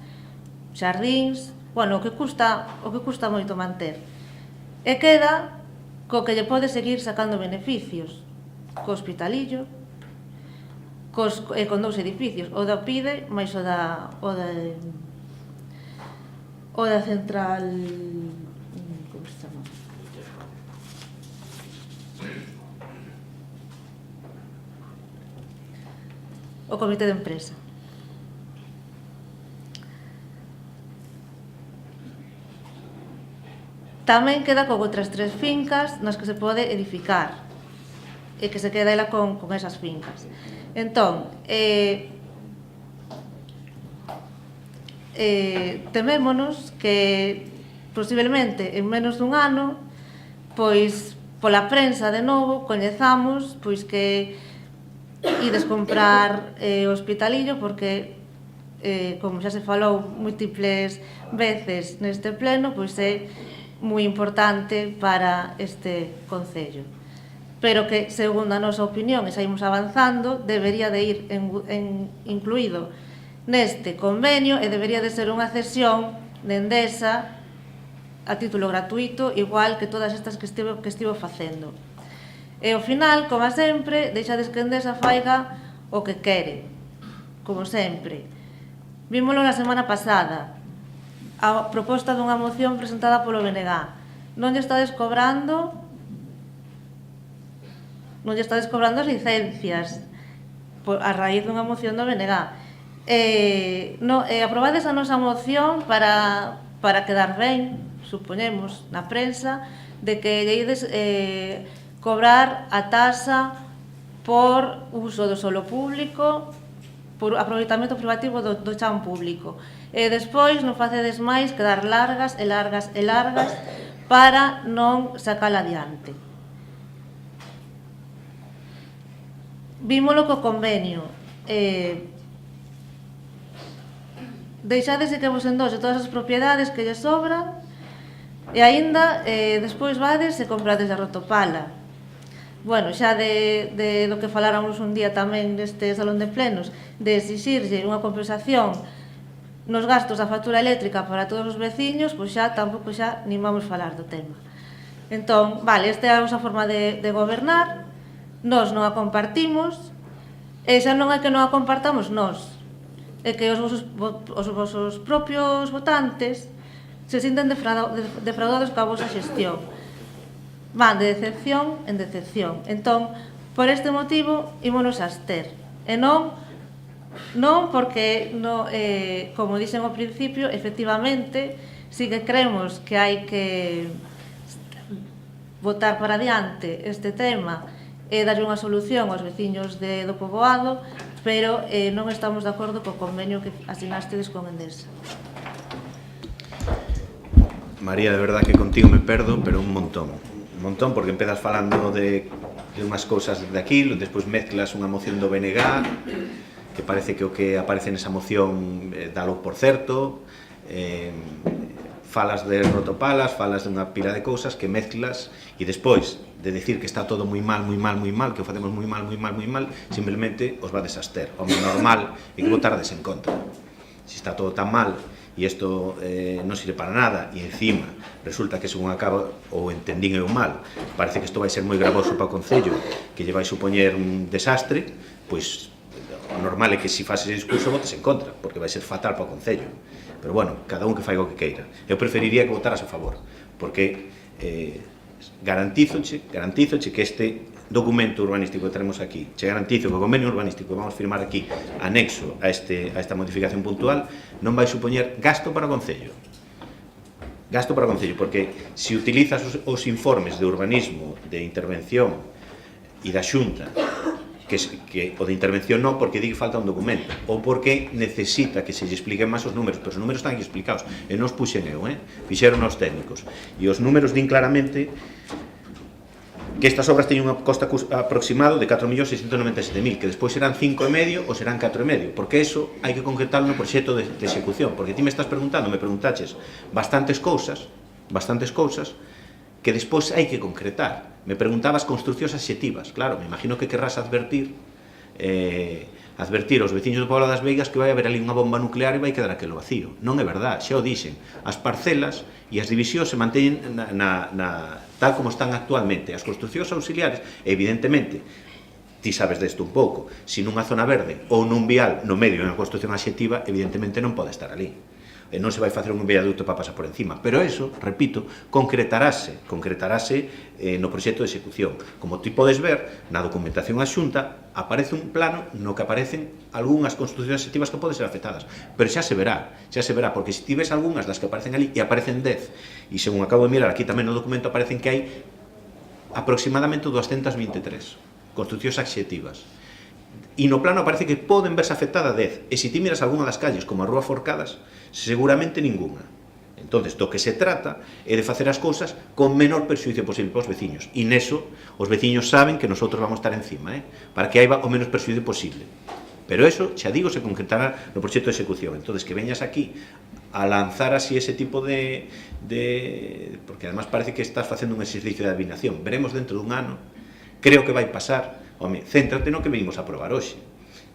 xardíns, bueno, o que custa moito manter. E queda co que lle pode seguir sacando beneficios, co hospitalillo, con 2 edificios, o da PIDE máis o da central, como se chama? O comité de empresa. Tamén queda con outras 3 fincas nas que se pode edificar e que se queda ela con esas fincas. Entón, temémonos que posiblemente en menos dun ano, pois pola prensa de novo coñezamos pois que ides comprar o hospitalillo porque, como xa se falou múltiples veces neste pleno, pois é moi importante para este concello. Pero que, segundo a nosa opinión, e saímos avanzando, debería de ir incluído neste convenio e debería de ser unha cesión de Endesa a título gratuito, igual que todas estas que estivo facendo. E ao final, como sempre, deixades que Endesa faiga o que quere, como sempre. Vímolo na semana pasada, a proposta dunha moción presentada polo BNG. Non lle estades cobrando as licencias, a raíz dunha moción do BNG. Aprobades a nosa moción para quedar ben, supoñemos, na prensa, de que ides cobrar a taxa por uso do solo público, por aproveitamento privativo do chan público. E despois non facedes máis que dar largas e largas e largas para non sacala adiante. Vímolo co convenio. Deixadese que vos endose todas as propiedades que lle sobran e aínda despois vades e comprades a rotopala. Bueno, xa do que faláramos un día tamén neste salón de plenos, de exixirlle unha compensación nos gastos da factura eléctrica para todos os veciños, pois xa tampouco xa nin vamos falar do tema. Entón, vale, esta é a nosa forma de gobernar, nós non a compartimos, e xa non é que non a compartamos nós, é que os vosos propios votantes se sinten defraudados coa vosa xestión. Van de decepción en decepción. Entón, por este motivo, ímonos a abster. E non porque, como dixen ao principio, efectivamente, si que creemos que hai que botar para diante este tema e darlle unha solución aos veciños do poboado, pero non estamos de acordo co convenio que asinastedes con Endesa. María, de verdad que contigo me perdo, pero un montón, porque empezas falando de unhas cousas de aquí, despois mezclas unha moción do BNG, que parece que o que aparece nesa moción dalo por certo, falas de rotopalas, falas de unha pila de cousas que mezclas, e despois de decir que está todo moi mal, que o facemos moi mal, simplemente os vades a abster. O normal é que votardes en contra. Se está todo tan mal, e isto non sirve para nada, e encima resulta que según acaba, ou entendín eu mal, parece que isto vai ser moi gravoso para o Concello, que lle vai supoñer un desastre, pois o normal é que se faz ese discurso votes en contra, porque vai ser fatal para o Concello. Pero bueno, cada un que faiga o que queira. Eu preferiría que votaras a favor, porque garantízoche que este documento urbanístico que tenemos aquí, che garantizo que o convenio urbanístico que vamos firmar aquí anexo a esta modificación puntual non vai supoñer gasto para o Concello. Gasto para o Concello, porque se utilizas os informes de urbanismo, de intervención e da Xunta, que o de intervención non, porque di que falta un documento, ou porque necesita que se lle expliquen máis os números, pero os números están aquí explicados, e non os puxen eu, fixeron os técnicos, e os números din claramente que estas obras teñen unha costa aproximado de 4.697.000, que despois serán 5,5 ou serán 4,5, porque eso hai que concretarlo no proxecto de execución, porque ti me estás preguntando, me preguntaches bastantes cousas que despois hai que concretar. Me preguntabas construcións adxetivas, claro, me imagino que querrás advertir aos veciños do Pobo das Veigas que vai haber ali unha bomba nuclear e vai quedar aquelo vacío. Non é verdad, xa o dixen. As parcelas e as divisións se manteñen tal como están actualmente. As construcións auxiliares, evidentemente, ti sabes desto un pouco, se nunha zona verde ou nun vial no medio de unha construción adxetiva, evidentemente non pode estar ali. Non se vai facer un viaducto para pasar por encima, pero eso, repito, concretarase no proxecto de execución. Como ti podes ver, na documentación adxunta aparece un plano no que aparecen algunhas construcións adxetivas que poden ser afectadas, pero xa se verá, porque se ti ves algunhas das que aparecen ali, e aparecen 10, e según acabo de mirar aquí tamén no documento aparecen que hai aproximadamente 223 construcións adxetivas. E no plano aparece que poden verse afectada 10, e se ti miras algunha das calles como a Rúa Forcadas, seguramente ninguna. Entonces, do que se trata é de facer as cousas con menor perxuicio posible para os veciños, e neso os veciños saben que nosotros vamos estar encima, para que haiba o menos perxuicio posible. Pero eso, xa digo, se concretará no proxecto de execución. Entonces, que veñas aquí a lanzar así ese tipo de... porque además parece que estás facendo un exercicio de adivinación. Veremos dentro dun ano, creo que vai pasar. Home, céntrate no que venimos a aprobar hoxe.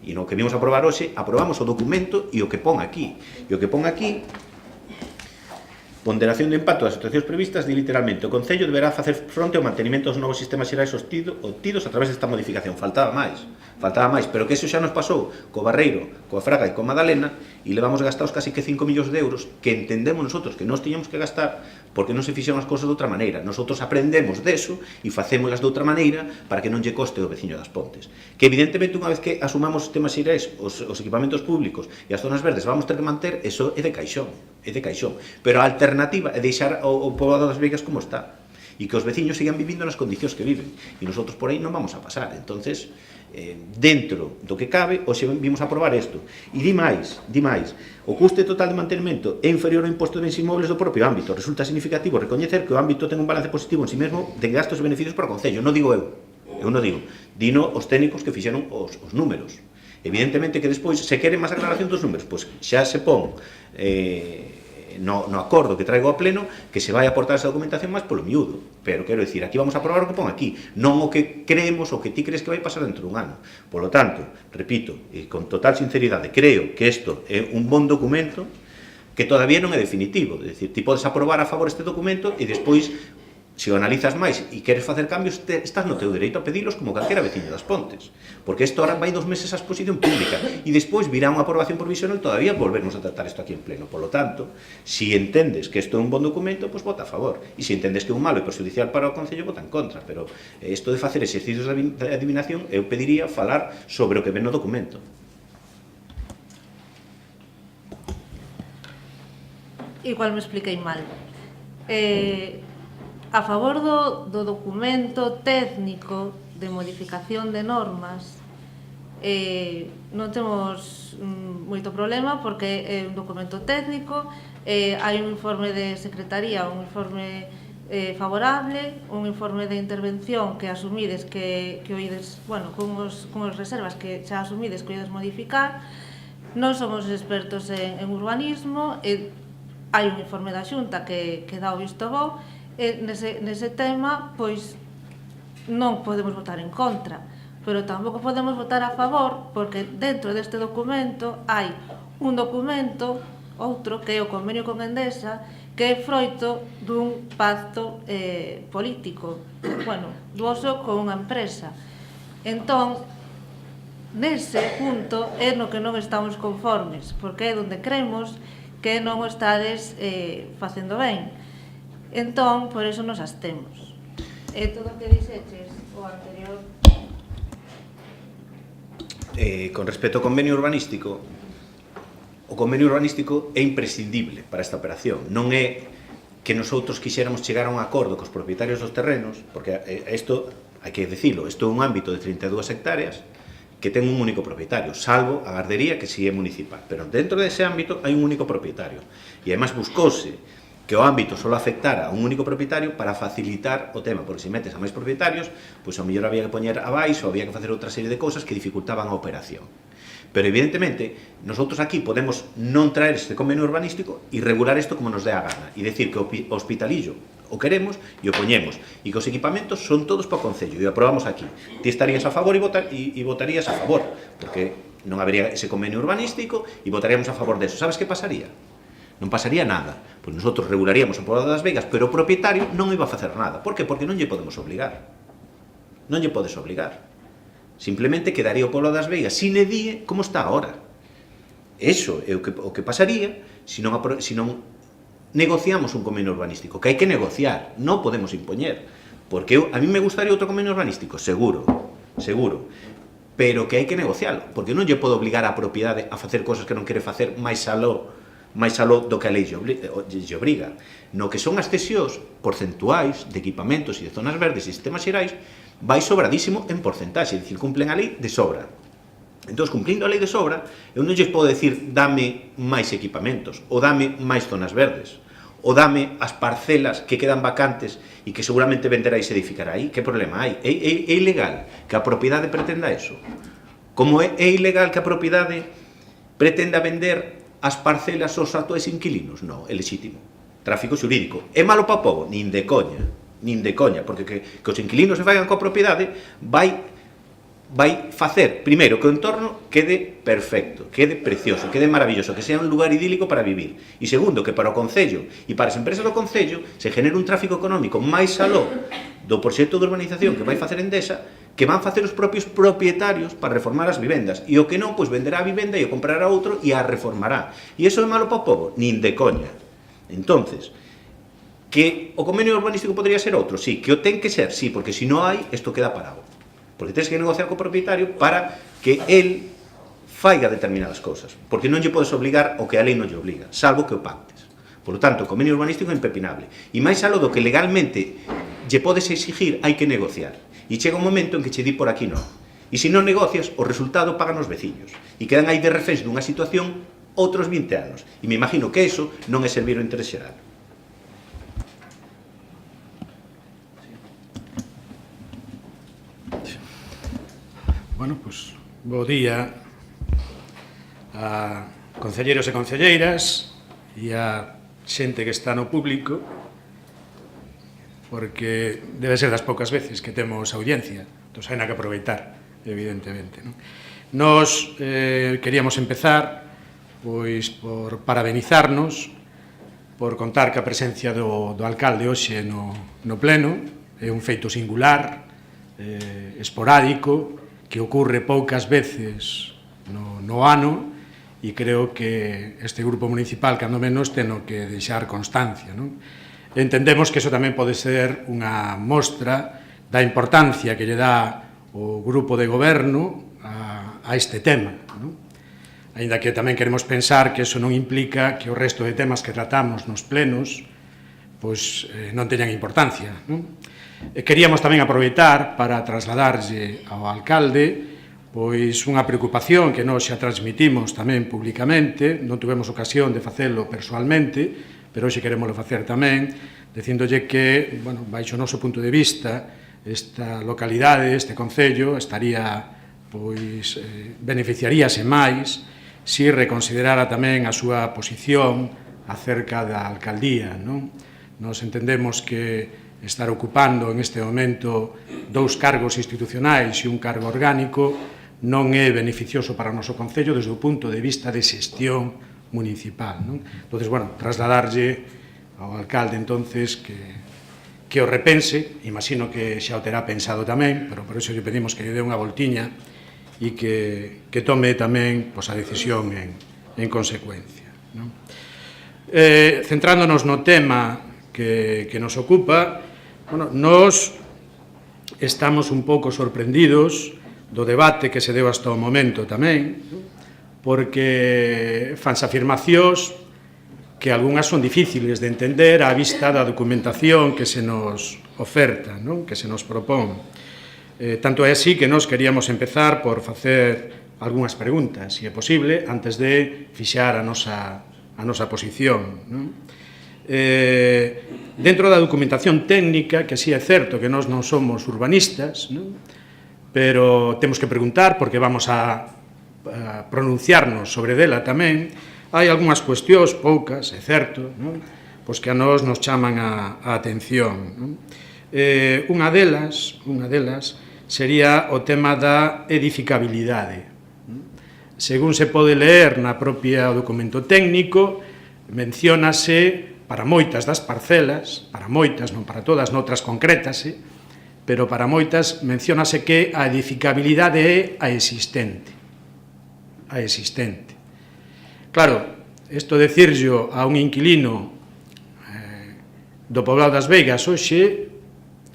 E no que vimos a aprobar hoxe, aprobamos o documento e o que pon aquí. E o que pon aquí, Ponderación do impacto das situacións previstas di literalmente o Concello deberá facer fronte ao mantenimento dos novos sistemas xerais obtidos a través desta modificación. Faltaba máis, pero que eso xa nos pasou co Barreiro, coa Fraga e coa Madalena e levamos gastados casi que 5 millóns de euros que entendemos nosotros que nos tiñamos que gastar porque non se fixeron as cousas de outra maneira. Nosotros aprendemos deso e facémolas de outra maneira para que non lle coste o veciño das Pontes. Que evidentemente unha vez que asumamos os sistemas xerais, os equipamentos públicos e as zonas verdes vamos ter que manter, eso é de caixón, pero a alternativa é deixar o poboado das Veigas como está e que os veciños sigan vivindo nas condicións que viven e nosotros por aí non vamos a pasar. Entonces, dentro do que cabe, hoxe vimos a aprobar isto e di máis, o custe total de mantenimento é inferior ao imposto de bens inmobles do propio ámbito. Resulta significativo recoñecer que o ámbito ten un balance positivo en si mesmo de gastos e beneficios para o Concello. Non digo eu non digo, dino os técnicos que fixeron os números. Evidentemente que despois, se queren máis aclaración dos números, pois xa se pon no acordo que traigo ao pleno que se vai aportar esa documentación máis polo miúdo, pero quero dicir, aquí vamos a aprobar o que pon aquí, non o que creemos, o que ti crees que vai pasar dentro dun ano. Polo tanto, repito, e con total sinceridade, creo que isto é un bon documento que todavía non é definitivo, é dicir, ti podes aprobar a favor este documento e despois, se o analizas máis e queres facer cambios, estás no teu dereito a pedilos como calquera veciño das Pontes, porque isto ahora vai 2 meses a exposición pública e despois virá unha aprobación provisional, todavía volvernos a tratar isto aquí en pleno. Por lo tanto, si entendes que isto é un bon documento, pois vota a favor, e se entendes que é un malo e perjudicial para o Concello, vota en contra. Pero isto de facer exercicios de adivinación, eu pediría falar sobre o que ven no documento. Igual me expliquei mal. A favor do documento técnico de modificación de normas non temos moito problema porque é un documento técnico, hai un informe de secretaría, un informe favorable, un informe de intervención que asumides que oídes, bueno, con as reservas que xa asumides que oídes modificar. Non somos expertos en urbanismo, hai un informe da Xunta que dá o visto bo. Nese tema, pois, non podemos votar en contra, pero tampouco podemos votar a favor, porque dentro deste documento hai un documento, outro, que é o convenio con Endesa, que é froito dun pacto político, bueno, duoso con unha empresa. Entón, nese punto é no que non estamos conformes, porque é onde creemos que non o estades facendo ben. Entón, por eso nos abstemos. Todo o que dixeches o anterior. Con respecto ao convenio urbanístico, o convenio urbanístico é imprescindible para esta operación. Non é que nosotros quixéramos chegar a un acordo cos propietarios dos terrenos, porque isto, hai que dicilo, isto é un ámbito de 32 hectáreas que ten un único propietario, salvo a gardería que si é municipal. Pero dentro dese ámbito hai un único propietario. E además buscouse que o ámbito só afectara a un único propietario para facilitar o tema, porque se metes a máis propietarios, pois ao mellor había que poñer abaixo, había que facer outra serie de cousas que dificultaban a operación. Pero evidentemente, nosotros aquí podemos non traer este convenio urbanístico e regular isto como nos dé a gana, e decir que o hospitalillo o queremos e o poñemos, e que os equipamentos son todos para o Concello, e o aprobamos aquí. Ti estarías a favor e votarías a favor, porque non habería ese convenio urbanístico e votaríamos a favor deso. Sabes que pasaría? Non pasaría nada, pois nosotros regularíamos o poboado das Veigas, pero o propietario non iba a facer nada. Por que? Porque non lle podemos obligar. Non lle podes obligar. Simplemente quedaría o poboado das Veigas sine die como está agora. Eso é o que pasaría se non negociamos un convenio urbanístico, que hai que negociar, non podemos impoñer. Porque a mí me gustaría outro convenio urbanístico, seguro, pero que hai que negocialo, porque non lle pode obligar a propiedade a facer cosas que non quere facer máis aló do que a lei lle obriga. No que son as cesións porcentuais de equipamentos e de zonas verdes e sistemas xerais, vai sobradísimo en porcentaxe, é dicir, cumplen a lei de sobra. Entón, cumplindo a lei de sobra, eu non lles podo decir dame máis equipamentos, ou dame máis zonas verdes, ou dame as parcelas que quedan vacantes e que seguramente venderáis e edificará aí. Que problema hai? É ilegal que a propiedade pretenda eso. Como é ilegal que a propiedade pretenda vender as parcelas aos actuais inquilinos? Non, é lexítimo. Tráfico xurídico. É malo para o povo? Nin de coña, porque que os inquilinos se faigan coa propiedade vai vai facer, primeiro, que o entorno quede perfecto, quede precioso, quede maravilloso, que sea un lugar idílico para vivir. E segundo, que para o Concello e para as empresas do Concello se genere un tráfico económico máis aló do proxecto de urbanización que vai facer Endesa, que van facer os propios propietarios para reformar as vivendas. E o que non, pois venderá a vivenda e o comprará outro e a reformará. E iso é malo para o povo? Nin de coña. Entonces, que o convenio urbanístico podría ser outro? Sí. Que o ten que ser? Sí, porque se non hai, isto queda parado. Porque tens que negociar co propietario para que el faiga determinadas cousas, porque non lle podes obligar o que a lei non lle obliga, salvo que o pactes. Por lo tanto, o convenio urbanístico é impepinable. E máis aló do que legalmente lle podes exigir, hai que negociar. E chega un momento en que che di por aquí non. E se non negocias, o resultado pagan os veciños. E quedan aí de reféns dunha situación outros 20 anos. E me imagino que eso non é servir o interés xeral. Bueno, pois, bo día a concelleiros e concelleiras e a xente que está no público, porque debe ser das poucas veces que temos audiencia, entón hai que aproveitar, evidentemente. Nos queríamos empezar pois por parabenizarnos, por contar que a presencia do alcalde hoxe no pleno é un feito singular, esporádico, que ocurre poucas veces no ano, e creo que este grupo municipal, cando menos, teno que deixar constancia. Entendemos que iso tamén pode ser unha mostra da importancia que lle dá o grupo de goberno a este tema. Aínda que tamén queremos pensar que iso non implica que o resto de temas que tratamos nos plenos pois non teñan importancia. Queríamos tamén aproveitar para trasladarlle ao alcalde pois unha preocupación que nós xa transmitimos tamén públicamente, non tuvemos ocasión de facelo persoalmente, pero hoxe queremoslo facer tamén, dicíndolle que, bueno, baixo o noso punto de vista, esta localidade, este concello, estaría, pois, beneficiaríase máis se reconsiderara tamén a súa posición acerca da alcaldía, non? Nos entendemos que estar ocupando en este momento 2 cargos institucionais e un cargo orgánico non é beneficioso para o noso concello desde o punto de vista de xestión municipal. Entón, bueno, trasladarlle ao alcalde entonces que o repense, imagino que xa o terá pensado tamén, pero por iso lle pedimos que lle dé unha voltiña e que tome tamén a decisión en consecuencia. Centrándonos no tema que nos ocupa, bueno, nos estamos un pouco sorprendidos do debate que se deu hasta o momento tamén, porque fanse afirmacións que algunhas son difíciles de entender á vista da documentación que se nos oferta, que se nos propón. Tanto é así que nos queríamos empezar por facer algunhas preguntas, se é posible, antes de fixar a nosa posición. Dentro da documentación técnica, que sí é certo que nós non somos urbanistas, pero temos que preguntar, porque vamos a pronunciarnos sobre dela tamén, hai algunhas cuestións, poucas, é certo, pois que a nós nos chaman a atención. Unha delas sería o tema da edificabilidade. Según se pode ler na propia documento técnico, menciónase para moitas das parcelas, para moitas, non para todas, noutras concrétase, pero para moitas menciónase que a edificabilidade é a existente. A existente. Claro, isto decirlo a un inquilino do poblado das Veigas hoxe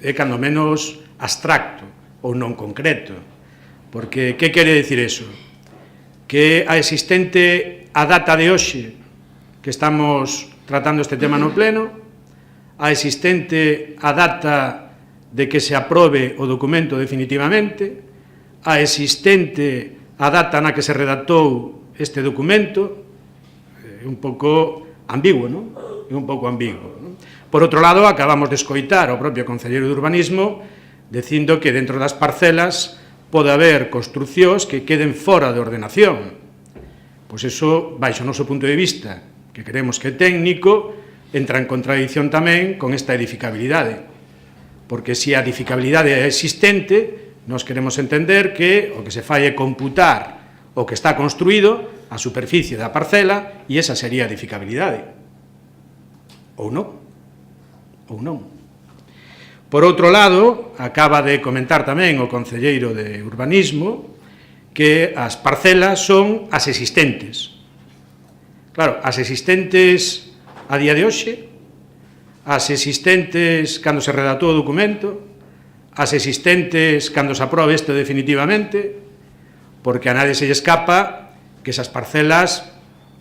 é cando menos abstracto ou non concreto, porque que quere dicir iso? Que a existente a data de hoxe que estamos tratando este tema no pleno, a existente a data de que se aprobe o documento definitivamente, a existente a data na que se redactou este documento, é un pouco ambiguo, non? É un pouco ambiguo. Por outro lado, acabamos de escoitar ao propio concelleiro de urbanismo dicindo que dentro das parcelas pode haber construcións que queden fora de ordenación. Pois iso, baixo o noso punto de vista, que creemos que é técnico, entra en contradición tamén con esta edificabilidade. Porque se a edificabilidade é existente, Nós queremos entender que o que se fai é computar o que está construído, a superficie da parcela, e esa sería a edificabilidade. Ou non. Ou non. Por outro lado, acaba de comentar tamén o concelleiro de Urbanismo que as parcelas son as existentes. Claro, as existentes a día de hoxe, as existentes cando se redactou o documento, as existentes cando se aprobe isto definitivamente, porque a nadie se lle escapa que esas parcelas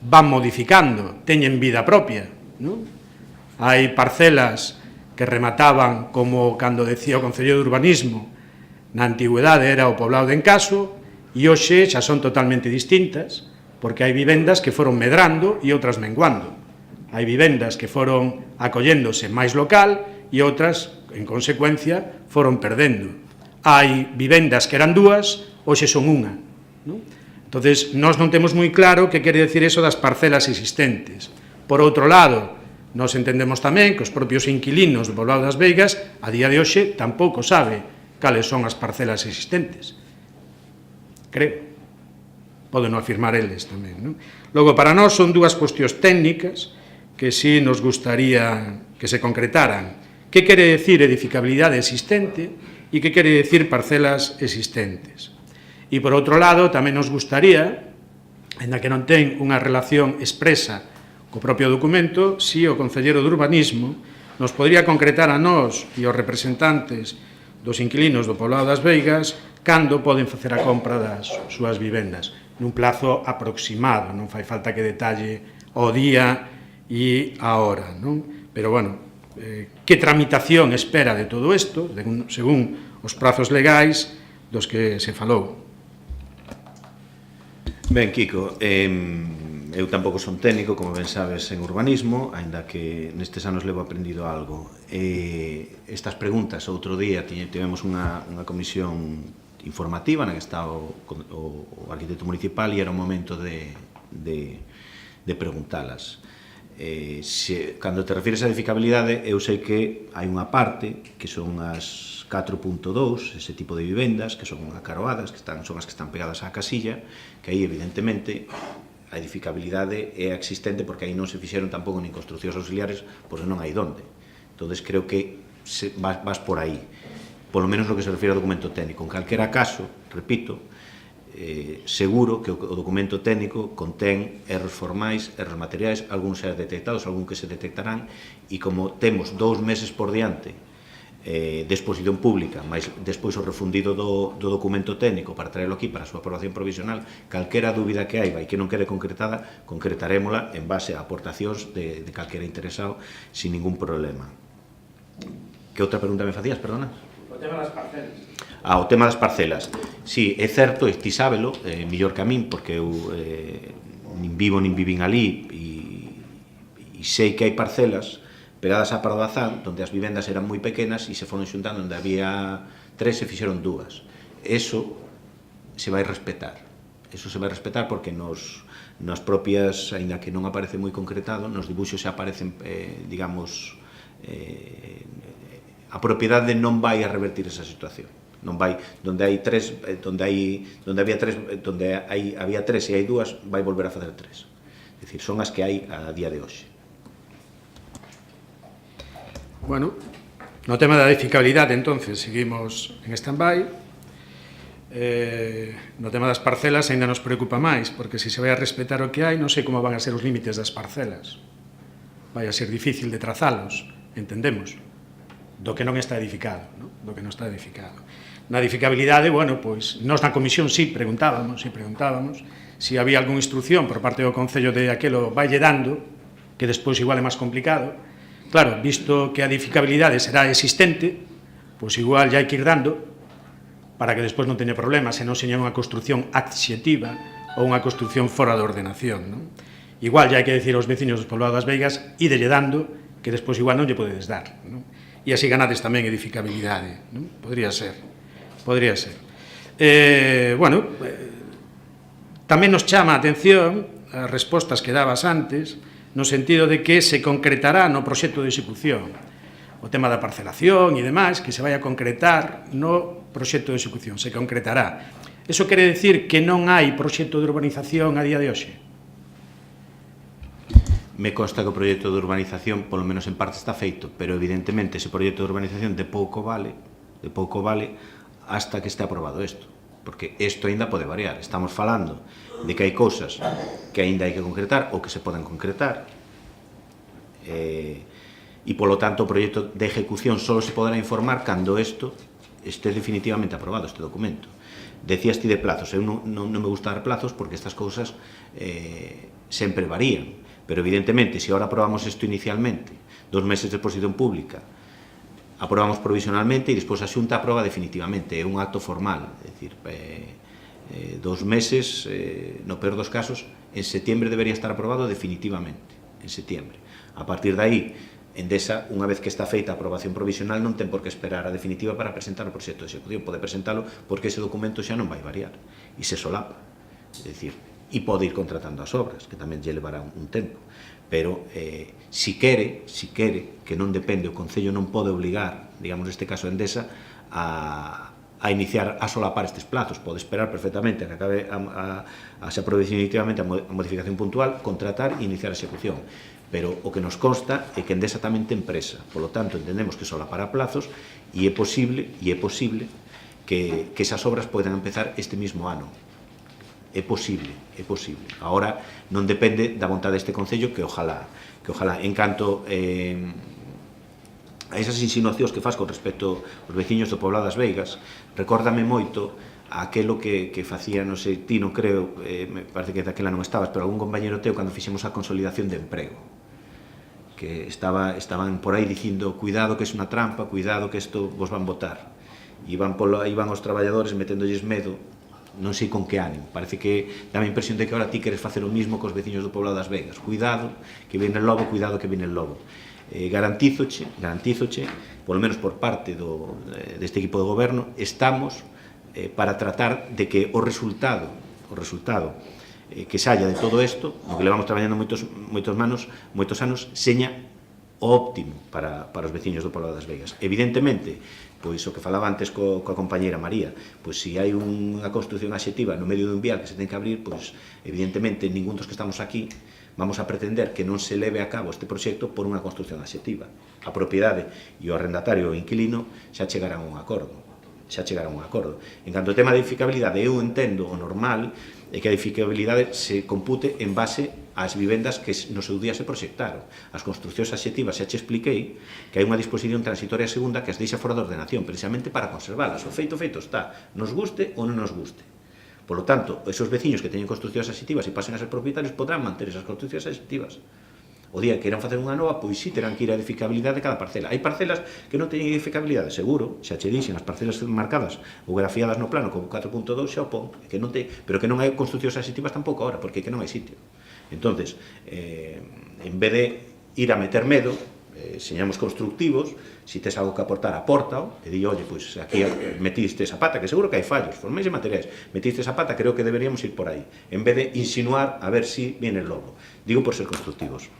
van modificando, teñen vida propia, non? Hai parcelas que remataban, como cando decía o Concello de Urbanismo, na antigüedade era o poblado de Encaso, e hoxe xa son totalmente distintas, porque hai vivendas que foron medrando e outras menguando. Hai vivendas que foron acolléndose máis local e outras, en consecuencia, foron perdendo. Hai vivendas que eran dúas, hoxe son unha. Entonces, nós non temos moi claro que quere decir eso das parcelas existentes. Por outro lado, nós entendemos tamén que os propios inquilinos do poblado das Veigas a día de hoxe tampouco sabe cales son as parcelas existentes. Creo. Poden afirmar eles tamén, non? Logo, para nós son dúas cuestións técnicas que sí nos gustaría que se concretaran. Que quere decir edificabilidade existente e que quere decir parcelas existentes? E, por outro lado, tamén nos gustaría, ainda que non ten unha relación expresa co propio documento, si o Concelleiro de Urbanismo nos podría concretar a nós e aos representantes dos inquilinos do poblado das Veigas cando poden facer a compra das súas vivendas, nun plazo aproximado, non fai falta que detalle o día e a hora, non? Pero, bueno, que tramitación espera de todo isto, según os prazos legais dos que se falou? Ben, Kiko, eu tampouco son técnico, como ben sabes, en urbanismo, aínda que nestes anos levo aprendido algo. Estas preguntas, outro día tivemos unha comisión informativa na que está o arquitecto municipal e era o momento de preguntalas. Cando te refires a edificabilidade, eu sei que hai unha parte que son as 4.2, ese tipo de vivendas, que son acaroadas, son as que están pegadas á casilla, que aí, evidentemente, a edificabilidade é existente porque aí non se fixeron tampouco nin construcións auxiliares porque non hai donde. Entón, creo que vas por aí, polo menos no que se refire ao documento técnico. En calquera caso, repito, seguro que o documento técnico contén erros formais, erros materiais, algúns ser detectados, algún que se detectarán, e como temos 2 meses por diante de exposición pública, máis despois o refundido do documento técnico para traerlo aquí para a súa aprobación provisional, calquera dúbida que haiba e que non quede concretada, concretarémola en base a aportacións de calquera interesado sin ningún problema. Que outra pregunta me facías, perdona? O tema das parcelas. O tema das parcelas. Si, é certo, e ti sábelo, millor que a min, porque eu nin vivín ali e sei que hai parcelas pegadas á Pardazán, onde as vivendas eran moi pequenas e se foron xuntando, onde había 3 se fixeron 2. Eso se vai respetar. Eso se vai respetar porque nas propias, aínda que non aparece moi concretado, nos dibuxos se aparecen, digamos, a propiedade non vai a revertir esa situación. Non vai, onde hai 3, onde había 3 e hai 2, vai volver a facer 3. É dicir, son as que hai a día de hoxe. Bueno, no tema da edificabilidade, entonces, seguimos en stand-by. No tema das parcelas ainda nos preocupa máis, porque se vai a respetar o que hai, non sei como van a ser os límites das parcelas. Vai a ser difícil de trazalos, entendemos, do que non está edificado, ¿no? Do que non está edificado. Na edificabilidade, bueno, pois, nós na comisión sí preguntábamos se había algunha instrucción por parte do Concello de aquelo vaille dando, que despois igual é máis complicado. Claro, visto que a edificabilidade será existente, pois igual ya hai que ir dando para que despois non teña problemas, se non seña unha construcción adxetiva ou unha construcción fora de ordenación, non? Igual ya hai que decir aos veciños dos poblados das Veigas, idelle dando, que despois igual non lle podedes dar, non? E así ganades tamén edificabilidade, non? Podría ser. Bueno, tamén nos chama a atención as respostas que dabas antes, no sentido de que se concretará no proxecto de execución. o tema da parcelación e demais, que se vai a concretar no proxecto de execución, se concretará. Eso quere decir que non hai proxecto de urbanización a día de hoxe? Me consta que o proxecto de urbanización, polo menos en parte, está feito, pero evidentemente ese proxecto de urbanización de pouco vale hasta que este aprobado isto, porque isto aínda pode variar. Estamos falando de que hai cousas que aínda hai que concretar ou que se poden concretar, e polo tanto o proxecto de ejecución só se poderá informar cando isto este definitivamente aprobado, este documento. Decías ti de plazos, eu non me gusta dar plazos porque estas cousas sempre varían, pero evidentemente, se agora aprobamos isto inicialmente, 2 meses de exposición pública, aprobamos provisionalmente e despois a Xunta aproba definitivamente, é un acto formal, é dicir, 2 meses, no peor dos casos, en setiembre debería estar aprobado definitivamente, en setiembre. A partir de aí, Endesa, unha vez que está feita a aprobación provisional, non ten por que esperar a definitiva para presentar o proxecto de execución. Pode presentalo porque ese documento xa non vai variar e se solapa. É dicir, e pode ir contratando as obras, que tamén lle levará un tempo. Pero, si quere, que non depende, o Concello non pode obligar, digamos, neste caso Endesa, a iniciar, a solapar estes plazos. Pode esperar perfectamente a que acabe a se aprobe definitivamente a modificación puntual, contratar e iniciar a execución. Pero o que nos consta é que Endesa tamén ten presa. Por lo tanto, entendemos que solapara plazos e é posible que esas obras poidan empezar este mismo ano. É posible. Agora non depende da vontade deste Concello, que ojalá. En canto a esas insinuacións que faz con respecto aos veciños do Poblado das Veigas, recórdame moito aquelo que facía, non sei, ti non creo, me parece que daquela non estabas, pero algún compañero teu cando fixemos a consolidación de emprego, que estaban por aí dicindo cuidado que é unha trampa, cuidado que isto vos van botar. Iban os traballadores meténdolles medo, non sei con que ánimo. Parece que dá a impresión de que ahora ti queres facer o mismo cos veciños do Poblado das Veigas. Cuidado que viene el lobo, cuidado que viene el lobo. Garantízoche, polo menos por parte deste equipo de goberno, estamos para tratar de que o resultado que saia de todo isto, no que levamos traballando moitos anos, seña óptimo para os veciños do Poblado das Veigas. Evidentemente, pois o que falaba antes coa compañeira María, pois se hai unha construción axetiva no medio dun vial que se ten que abrir, pois evidentemente ningún dos que estamos aquí vamos a pretender que non se leve a cabo este proxecto por unha construción axetiva. A propiedade e o arrendatario ou inquilino xa chegarán a un acordo. En canto ao tema de edificabilidade, eu entendo o normal é que a edificabilidade se compute en base ás vivendas que no seu día se proxectaron. As construcións axetivas xa che expliquei que hai unha disposición transitoria segunda que as deixa fora de ordenación, precisamente para conservalas. O feito está, nos guste ou non nos guste. Por lo tanto, esos veciños que teñen construcións axetivas e pasen a ser propietarios podrán manter esas construcións axetivas. O día que queiran facer unha nova, pois sí terán que ir a edificabilidade de cada parcela. Hai parcelas que non teñen edificabilidade, seguro, xa che dixen, as parcelas marcadas ou grafiadas no plano como 4.2 xa o pon, pero que non hai construcións axetivas tampouco agora, porque que non hai sitio. Entonces, en vez de ir a meter medo, señamos constructivos, se tes algo que aportar, apórtao, e di, oye, pois aquí metiste esa pata, que seguro que hai fallos, formáis e materiais, metiste esa pata, creo que deberíamos ir por aí, en vez de insinuar a ver si viene el lobo. Digo por ser constructivos.